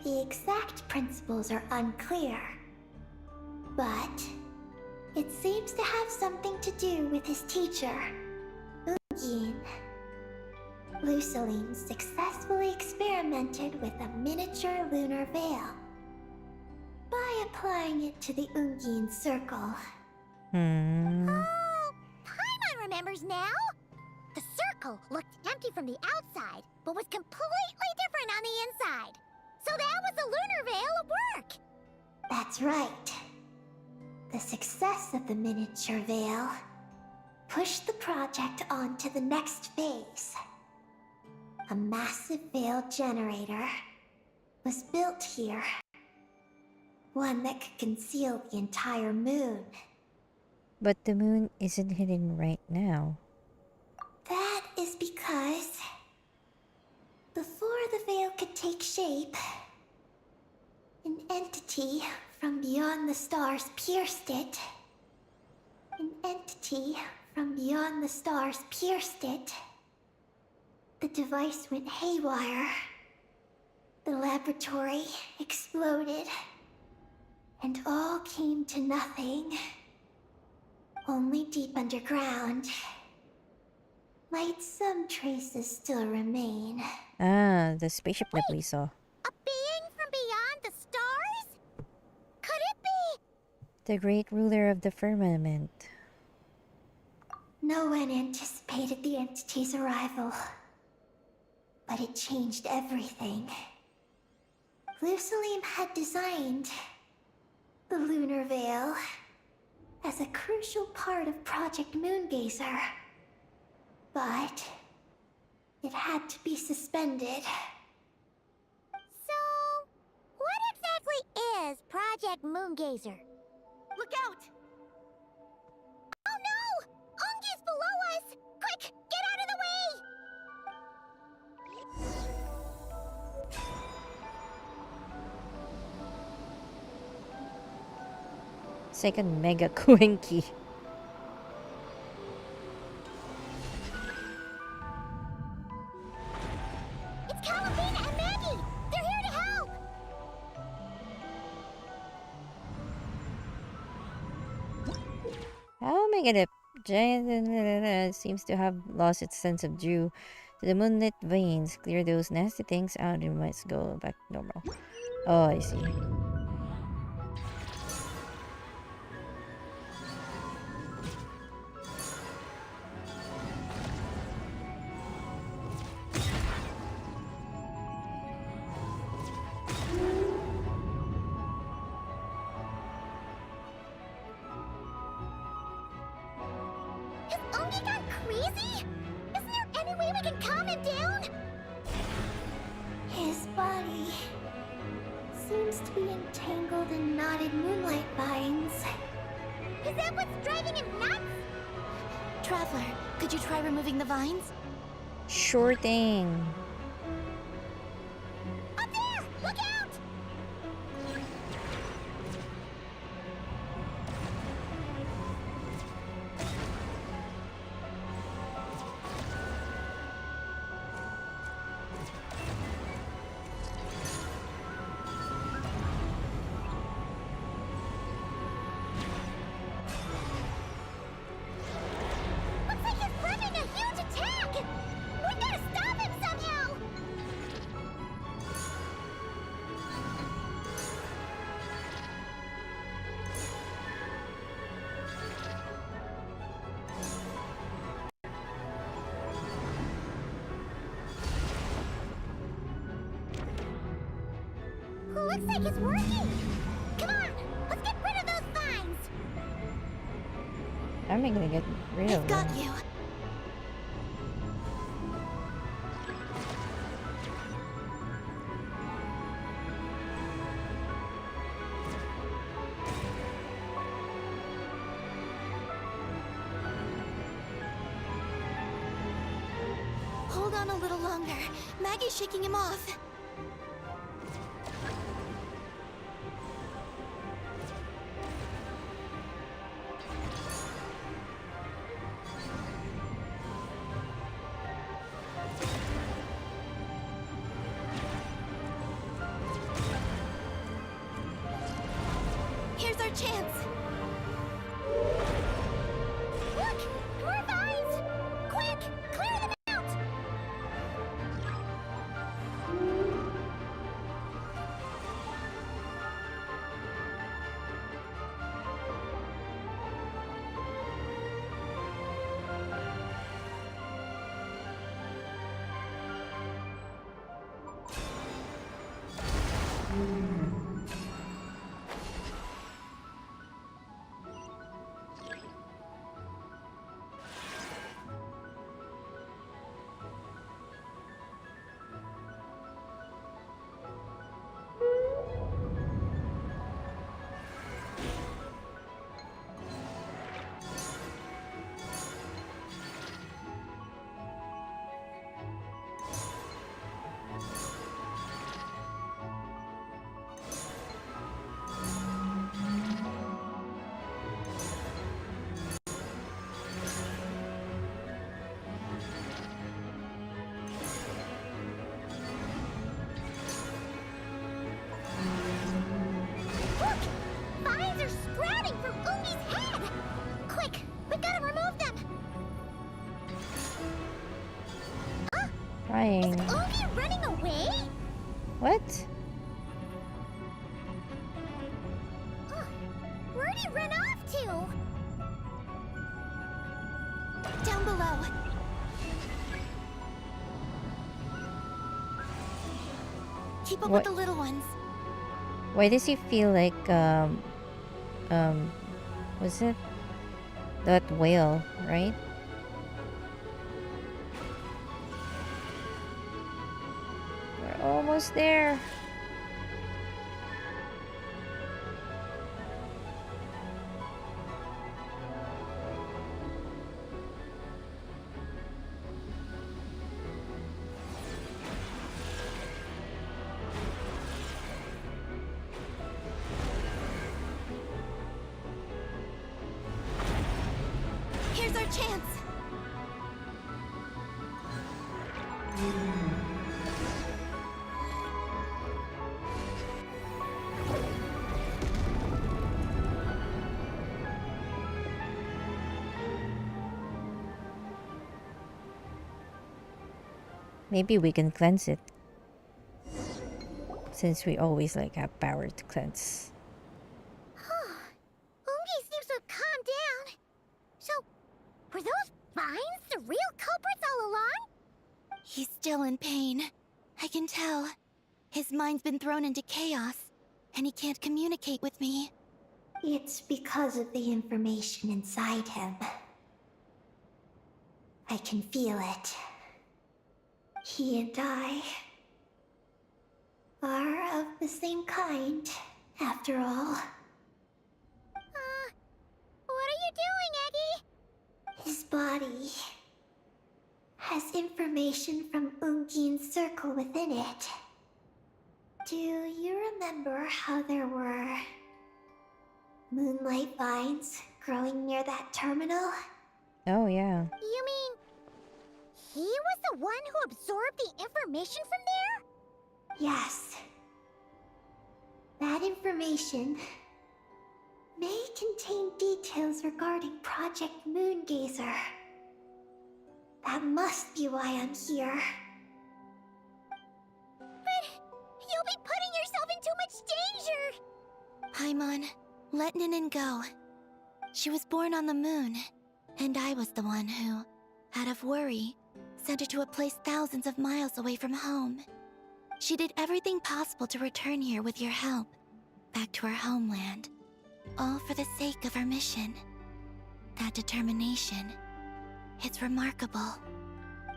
The exact principles are unclear, but it seems to have something to do with his teacher, Ungin. Luceline successfully experimented with a miniature lunar veil by applying it to the Ungin circle. Oh, Paimon remembers now. The circle looked empty from the outside, but was completely different on the inside. So that was the lunar veil at work. That's right. The success of the miniature veil pushed the project on to the next phase. A massive veil generator was built here. One that could conceal the entire moon. But the moon isn't hidden right now. That is because before the veil could take shape, an entity from beyond the stars pierced it. An entity from beyond the stars pierced it. The device went haywire. The laboratory exploded. And all came to nothing. Only deep underground might some traces still remain. Ah, the spaceship that we saw. A being from beyond the stars? Could it be? The great ruler of the firmament. No one anticipated the entity's arrival, but it changed everything. Luceline had designed the lunar veil as a crucial part of Project Moongazer, but it had to be suspended. So, what exactly is Project Moongazer? Look out! Oh no! Ungi's below us! Quick, get out of the way! Second Mega Quinky. It's Calabina and Maggie! They're here to help! How am I gonna... Giant seems to have lost its sense of due to the moonlit veins. Clear those nasty things out and we must go back to normal. Oh, I see. Has Ungi gone crazy? Isn't there any way we can calm him down? His body seems to be entangled in knotted moonlight vines. Is that what's driving him nuts? Traveler, could you try removing the vines? Sure thing. Up there! Look out! Looks like he's planning a huge attack! We gotta stop him somehow! Looks like it's working! Come on, let's get rid of those vines! How am I gonna get rid of I've got them? you. Hold on a little longer. Maggie's shaking him off. Here's our chance. Look! More vines! Quick! Clear them out! Look! Vines are sprouting from Ungi's head! Quick! We gotta remove them! Trying. Is Ungi running away? What? Where'd he run off to? Down below. Keep up What? with the little ones. Why does he feel like, was it? That whale, right? We're almost there. Here's our chance. Maybe we can cleanse it. Since we always like have power to cleanse. Ungi seems to have calmed down. So, were those vines the real culprits all along? He's still in pain. I can tell. His mind's been thrown into chaos, and he can't communicate with me. It's because of the information inside him. I can feel it. He and I are of the same kind, after all. What are you doing, Eggy? His body has information from Ungin's circle within it. Do you remember how there were moonlight vines growing near that terminal? Oh yeah. You mean he was the one who absorbed the information from there? Yes. That information may contain details regarding Project Moongazer. That must be why I'm here. But you'll be putting yourself in too much danger! Paimon, let Ninin go. She was born on the moon, and I was the one who, out of worry, sent her to a place thousands of miles away from home. She did everything possible to return here with your help, back to her homeland, all for the sake of our mission. That determination, it's remarkable.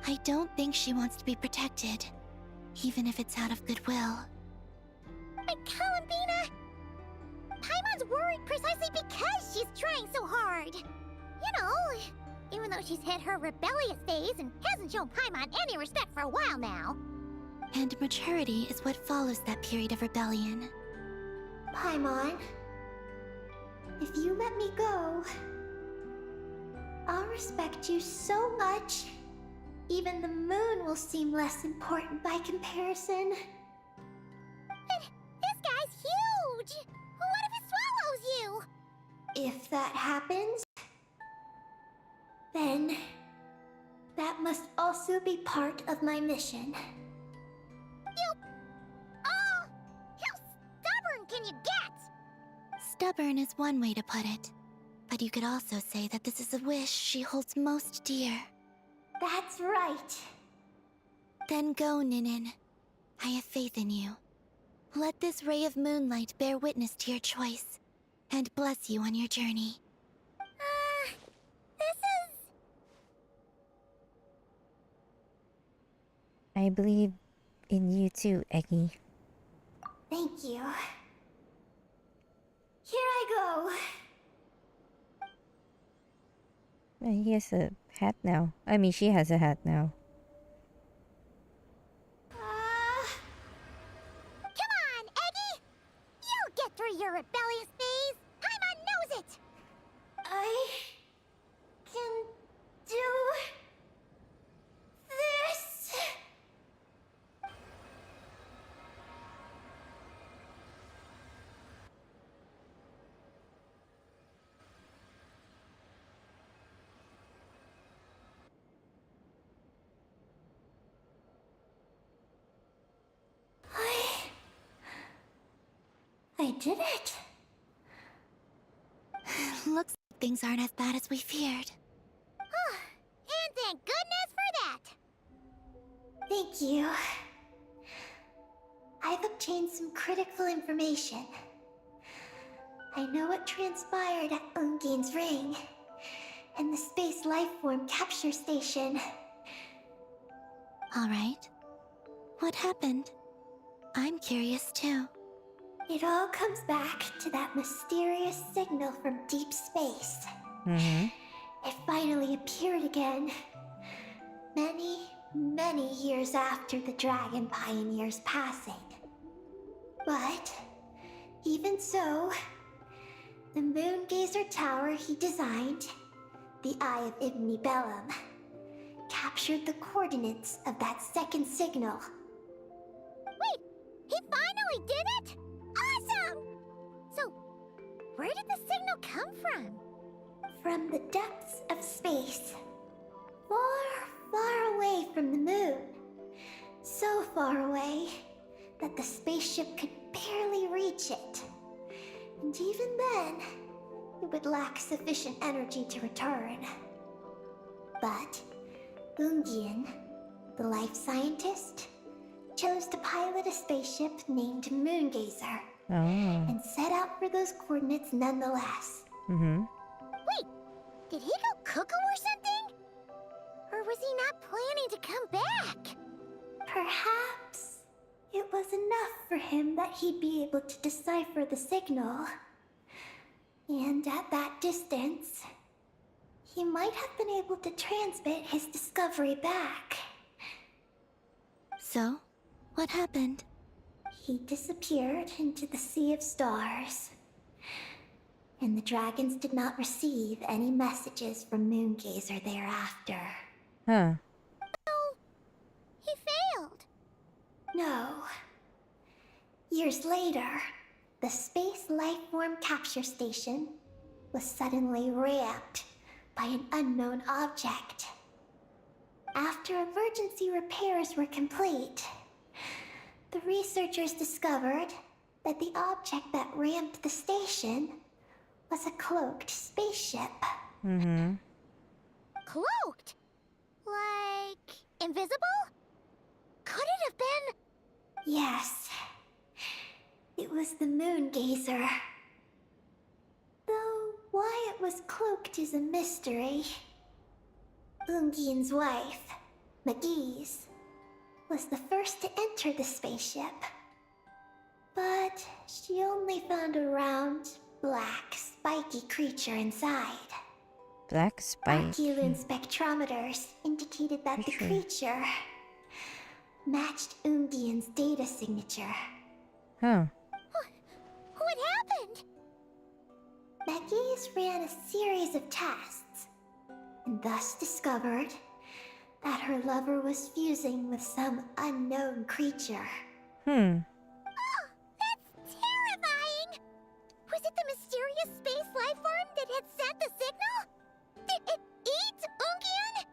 I don't think she wants to be protected, even if it's out of goodwill. But Columbina! Paimon's worried precisely because she's trying so hard. You know, even though she's hit her rebellious phase and hasn't shown Paimon any respect for a while now. And maturity is what follows that period of rebellion. Paimon, if you let me go, I'll respect you so much, even the moon will seem less important by comparison. This guy's huge! What if it swallows you? If that happens, then that must also be part of my mission. Oh! How stubborn can you get? Stubborn is one way to put it. But you could also say that this is a wish she holds most dear. That's right. Then go, Ninin. I have faith in you. Let this ray of moonlight bear witness to your choice, and bless you on your journey. This is... I believe in you too, Eggy. Thank you. Here I go. He has a hat now. I mean, she has a hat now. Come on, Eggy! You'll get through your rebellious phase! Paimon knows it! I can do this. I did it. Looks like things aren't as bad as we feared. And thank goodness for that! Thank you. I've obtained some critical information. I know what transpired at Ungain's ring and the space lifeform capture station. Alright. What happened? I'm curious too. It all comes back to that mysterious signal from deep space. Mm-hmm. It finally appeared again. Many years after the Dragon Pioneer's passing. But, even so, the Moon Gazer Tower he designed, the Eye of Ibni Bellum, captured the coordinates of that second signal. Wait! He finally did it?! Awesome! So, where did the signal come from? From the depths of space. Far away from the moon. So far away that the spaceship could barely reach it. And even then, it would lack sufficient energy to return. But Ungian, the life scientist, chose to pilot a spaceship named Moongazer Oh. and set out for those coordinates nonetheless. Mm-hmm. Wait, did he go cuckoo or something? Or was he not planning to come back? Perhaps it was enough for him that he'd be able to decipher the signal. And at that distance, he might have been able to transmit his discovery back. So, what happened? He disappeared into the sea of stars. And the dragons did not receive any messages from Moongazer thereafter. Huh. He failed. No. Years later, the Space Lifeform Capture Station was suddenly ramped by an unknown object. After emergency repairs were complete, the researchers discovered that the object that ramped the station was a cloaked spaceship. Mm-hmm. Cloaked? Like, invisible? Could it have been... Yes. It was the Moongazer. Though why it was cloaked is a mystery. Ungian's wife, McGee's, was the first to enter the spaceship. But she only found a round, black, spiky creature inside. Black spike. Arculin spectrometers indicated that the creature matched Ungian's data signature. Huh. What happened? Megis ran a series of tests, and thus discovered that her lover was fusing with some unknown creature. Hmm. That's terrifying! Was it the mysterious space life form that had sent the signal? Did it eat Ungian?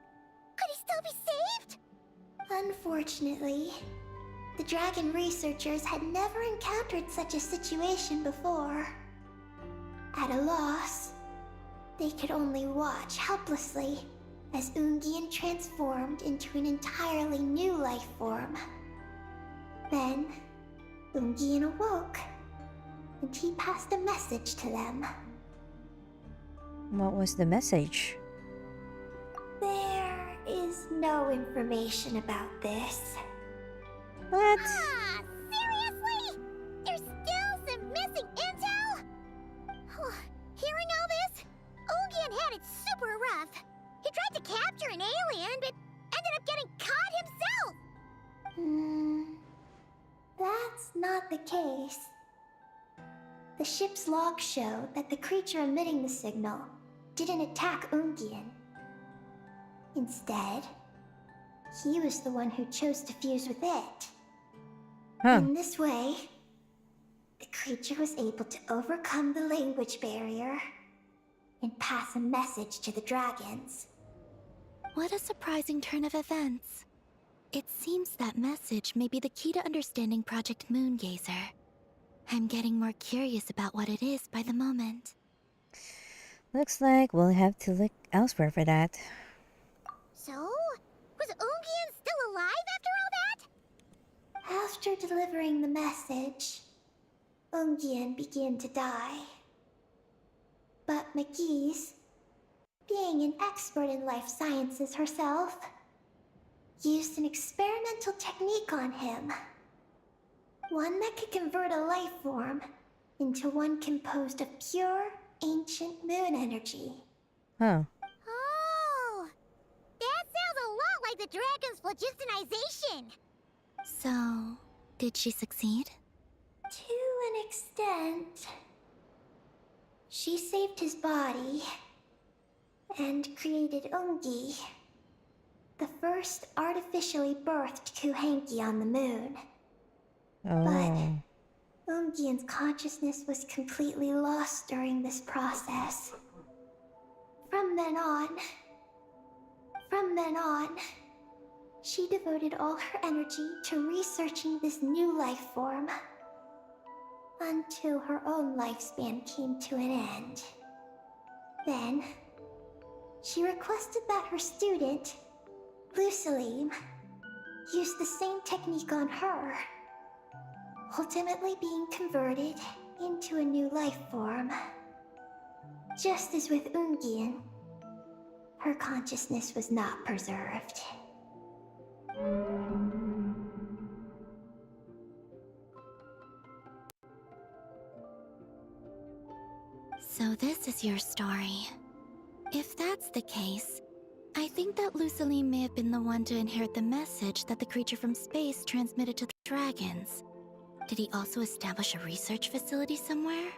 Could he still be saved? Unfortunately, the dragon researchers had never encountered such a situation before. At a loss, they could only watch helplessly as Ungian transformed into an entirely new life form. Then, Ungian awoke, and he passed a message to them. What was the message? There is no information about this. What? Ah, seriously? There's still some missing intel? Hearing all this, Ungian had it super rough. He tried to capture an alien, but ended up getting caught himself. That's not the case. The ship's logs show that the creature emitting the signal didn't attack Ungian. Instead, he was the one who chose to fuse with it. Huh. In this way, the creature was able to overcome the language barrier and pass a message to the dragons. What a surprising turn of events. It seems that message may be the key to understanding Project Moongazer. I'm getting more curious about what it is by the moment. Looks like we'll have to look elsewhere for that. So, was Ungian still alive after all that? After delivering the message, Ungian began to die. But McGee's, being an expert in life sciences herself, used an experimental technique on him. One that could convert a life form into one composed of pure, ancient moon energy. Huh. Oh, that sounds a lot like the dragon's phlogistonization. So, did she succeed? To an extent. She saved his body and created Ungi, the first artificially birthed Kuhanki on the moon. Oh. But Ungian's consciousness was completely lost during this process. From then on, she devoted all her energy to researching this new life form until her own lifespan came to an end. Then, she requested that her student, Lucilim, use the same technique on her, ultimately being converted into a new life form. Just as with Ungian, her consciousness was not preserved. So this is your story. If that's the case, I think that Luciline may have been the one to inherit the message that the creature from space transmitted to the dragons. Did he also establish a research facility somewhere?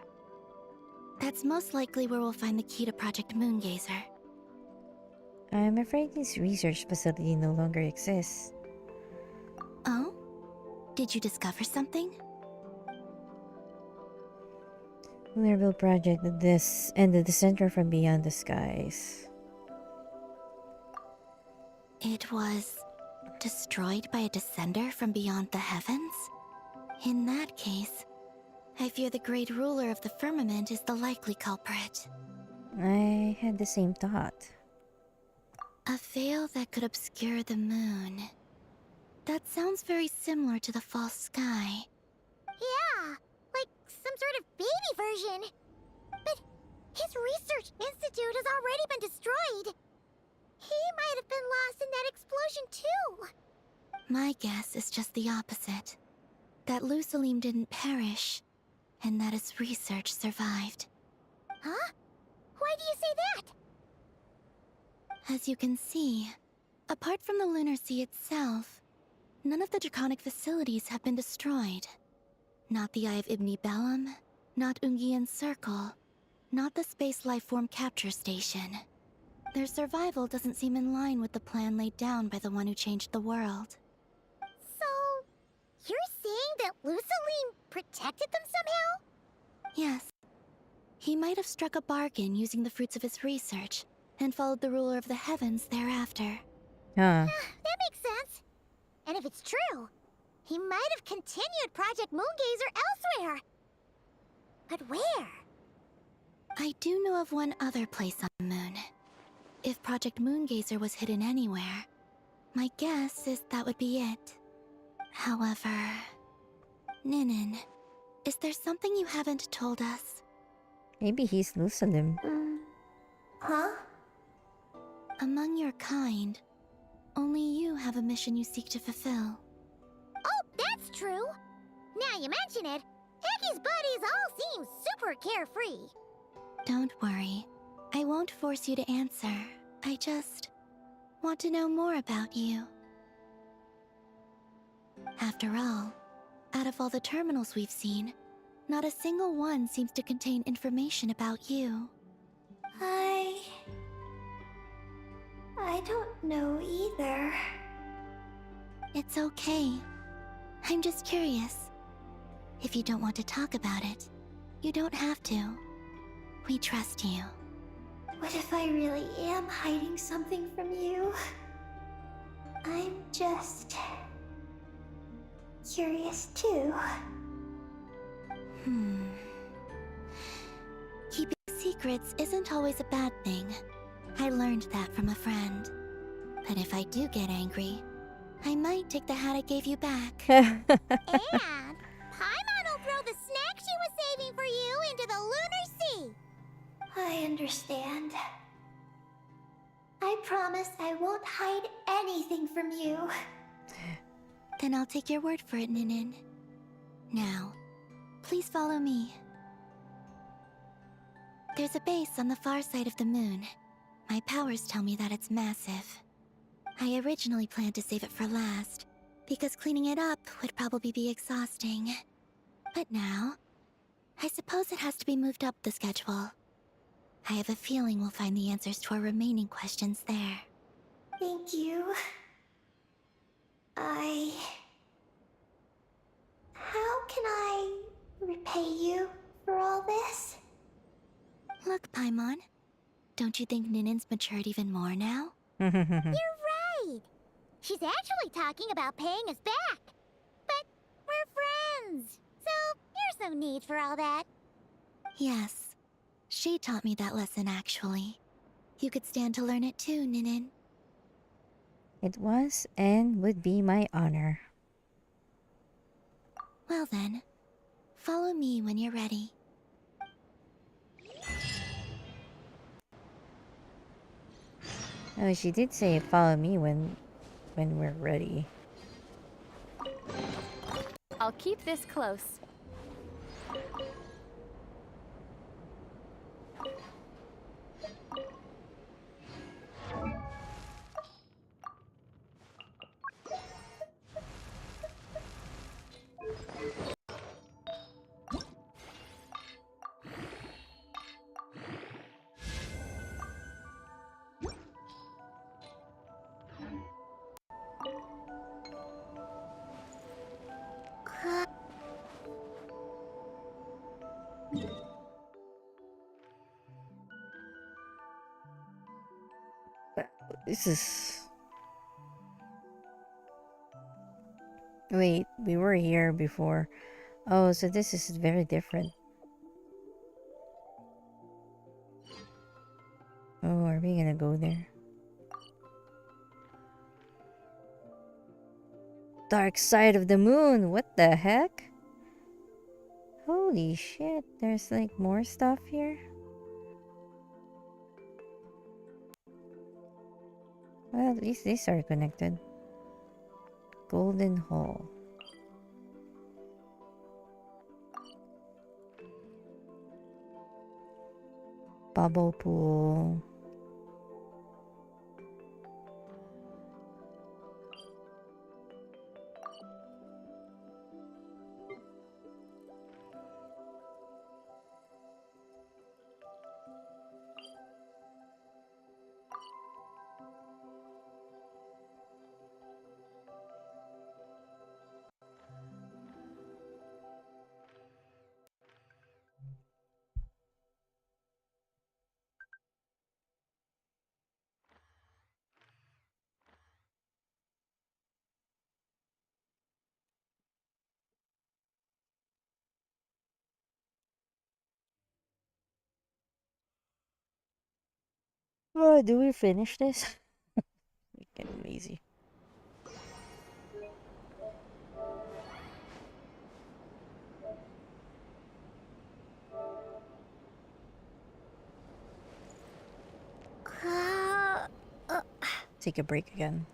That's most likely where we'll find the key to Project Moongazer. I'm afraid this research facility no longer exists. Oh? Did you discover something? Lerville Project this and the Center from Beyond the Skies. It was destroyed by a descender from beyond the heavens? In that case, I fear the great ruler of the firmament is the likely culprit. I had the same thought. A veil that could obscure the moon. That sounds very similar to the false sky. Yeah, like some sort of baby version. But his research institute has already been destroyed. He might have been lost in that explosion too. My guess is just the opposite. That Lucilim didn't perish, and that his research survived. Huh? Why do you say that? As you can see, apart from the lunar sea itself, none of the draconic facilities have been destroyed. Not the Eye of Ibni Bellum, not Ungian Circle, not the Space Lifeform Capture Station. Their survival doesn't seem in line with the plan laid down by the one who changed the world. So, you're saying that Luceline protected them somehow? Yes. He might have struck a bargain using the fruits of his research, and followed the ruler of the heavens thereafter. Huh. That makes sense. And if it's true, he might have continued Project Moongazer elsewhere. But where? I do know of one other place on the moon. If Project Moongazer was hidden anywhere, my guess is that would be it. However... Ninin, is there something you haven't told us? Maybe he's Lusalim. Huh? Among your kind, only you have a mission you seek to fulfill. Oh, that's true. Now you mention it, Ecky's buddies all seem super carefree. Don't worry. I won't force you to answer. I just want to know more about you. After all, out of all the terminals we've seen, not a single one seems to contain information about you. I don't know either. It's okay. I'm just curious. If you don't want to talk about it, you don't have to. We trust you. What if I really am hiding something from you? I'm just... curious too. Keeping secrets isn't always a bad thing. I learned that from a friend. But if I do get angry, I might take the hat I gave you back. And Paimon will throw the snack she was saving for you into the lunar sea. I understand. I promise I won't hide anything from you. Then I'll take your word for it, Ninin. Now, please follow me. There's a base on the far side of the moon. My powers tell me that it's massive. I originally planned to save it for last, because cleaning it up would probably be exhausting. But now, I suppose it has to be moved up the schedule. I have a feeling we'll find the answers to our remaining questions there. Thank you. How can I repay you for all this? Look, Paimon, don't you think Ninin's matured even more now? You're right. She's actually talking about paying us back. But we're friends, so there's no need for all that. Yes, she taught me that lesson actually. You could stand to learn it too, Ninin. It was and would be my honor. Well then, follow me when you're ready. Oh, she did say follow me when we're ready. I'll keep this close. This is... Wait, we were here before. Oh, so this is very different. Oh, are we gonna go there? Dark side of the moon, what the heck? Holy shit, there's like more stuff here. Well, at least these are connected. Golden Hall. Bubble pool. Oh, do we finish this? Getting lazy. Take a break again.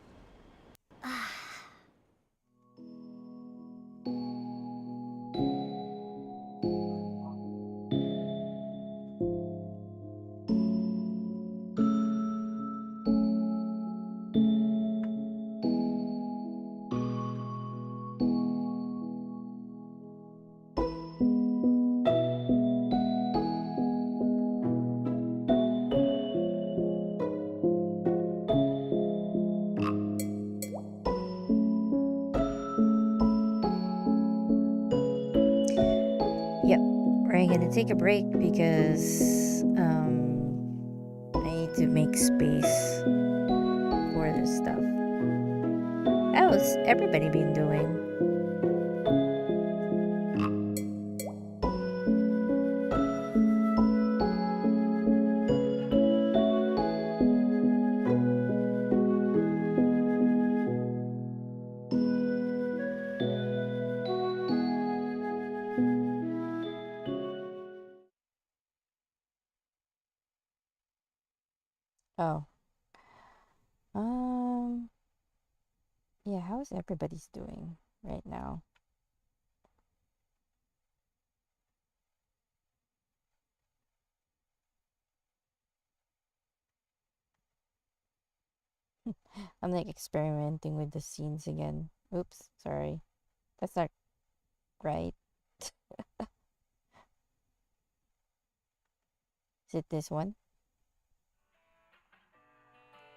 Yep, we're gonna take a break because I need to make space for this stuff. How's everybody been doing? Oh, um, yeah, how's everybody's doing right now? I'm like experimenting with the scenes again. Oops, sorry. That's not right. Is it this one?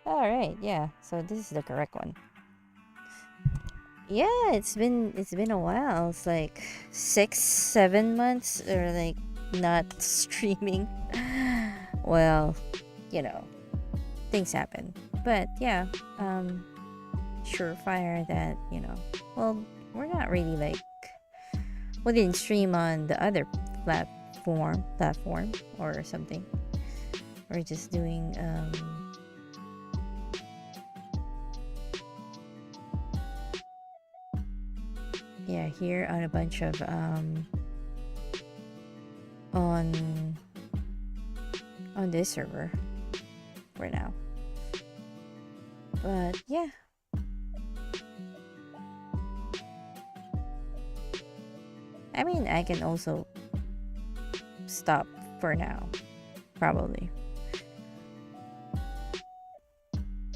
All right, yeah. So this is the correct one. Yeah, it's been a while. It's like 6, 7 months or like not streaming. Well, you know, things happen. But yeah, surefire that, well, we're not really like we didn't stream on the other platform or something. We're just doing yeah, here on a bunch of on this server for now. But yeah. I mean, I can also stop for now, probably.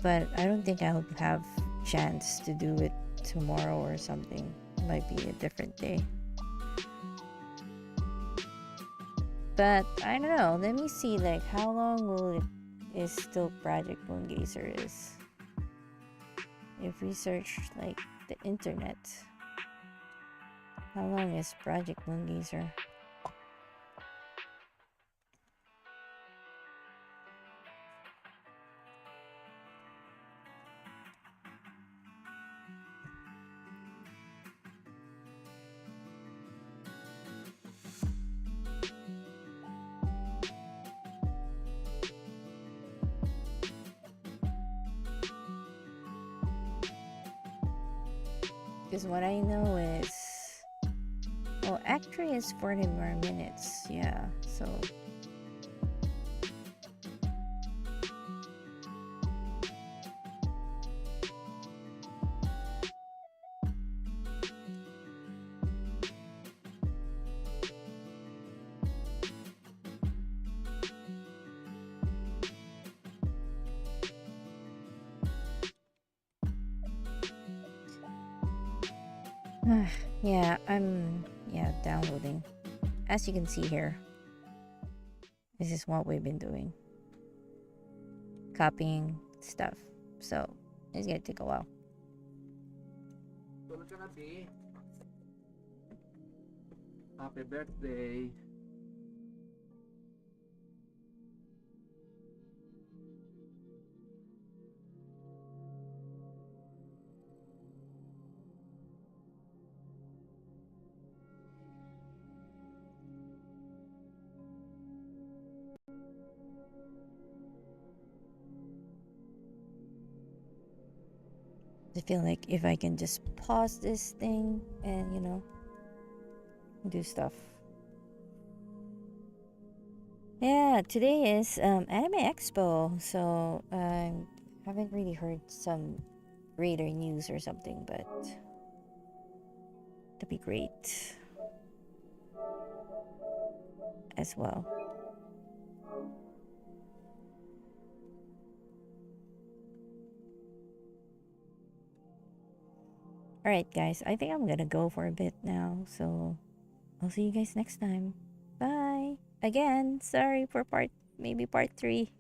But I don't think I'll have chance to do it tomorrow or something. Might be a different day. But I don't know. Let me see, like, how long will it is still Project Moongazer is. If we search like the internet, how long is Project Moongazer? Because what I know is, well, actually it's 40 more minutes. Yeah, so yeah, I'm downloading. As you can see here, this is what we've been doing. Copying stuff. So it's gonna take a while. Happy birthday. I feel like if I can just pause this thing and, you know, do stuff. Yeah, today is Anime Expo, so I haven't really heard some greater news or something, but that'd be great as well. Alright, guys, I think I'm gonna go for a bit now, so I'll see you guys next time. Bye! Again, sorry for maybe part 3.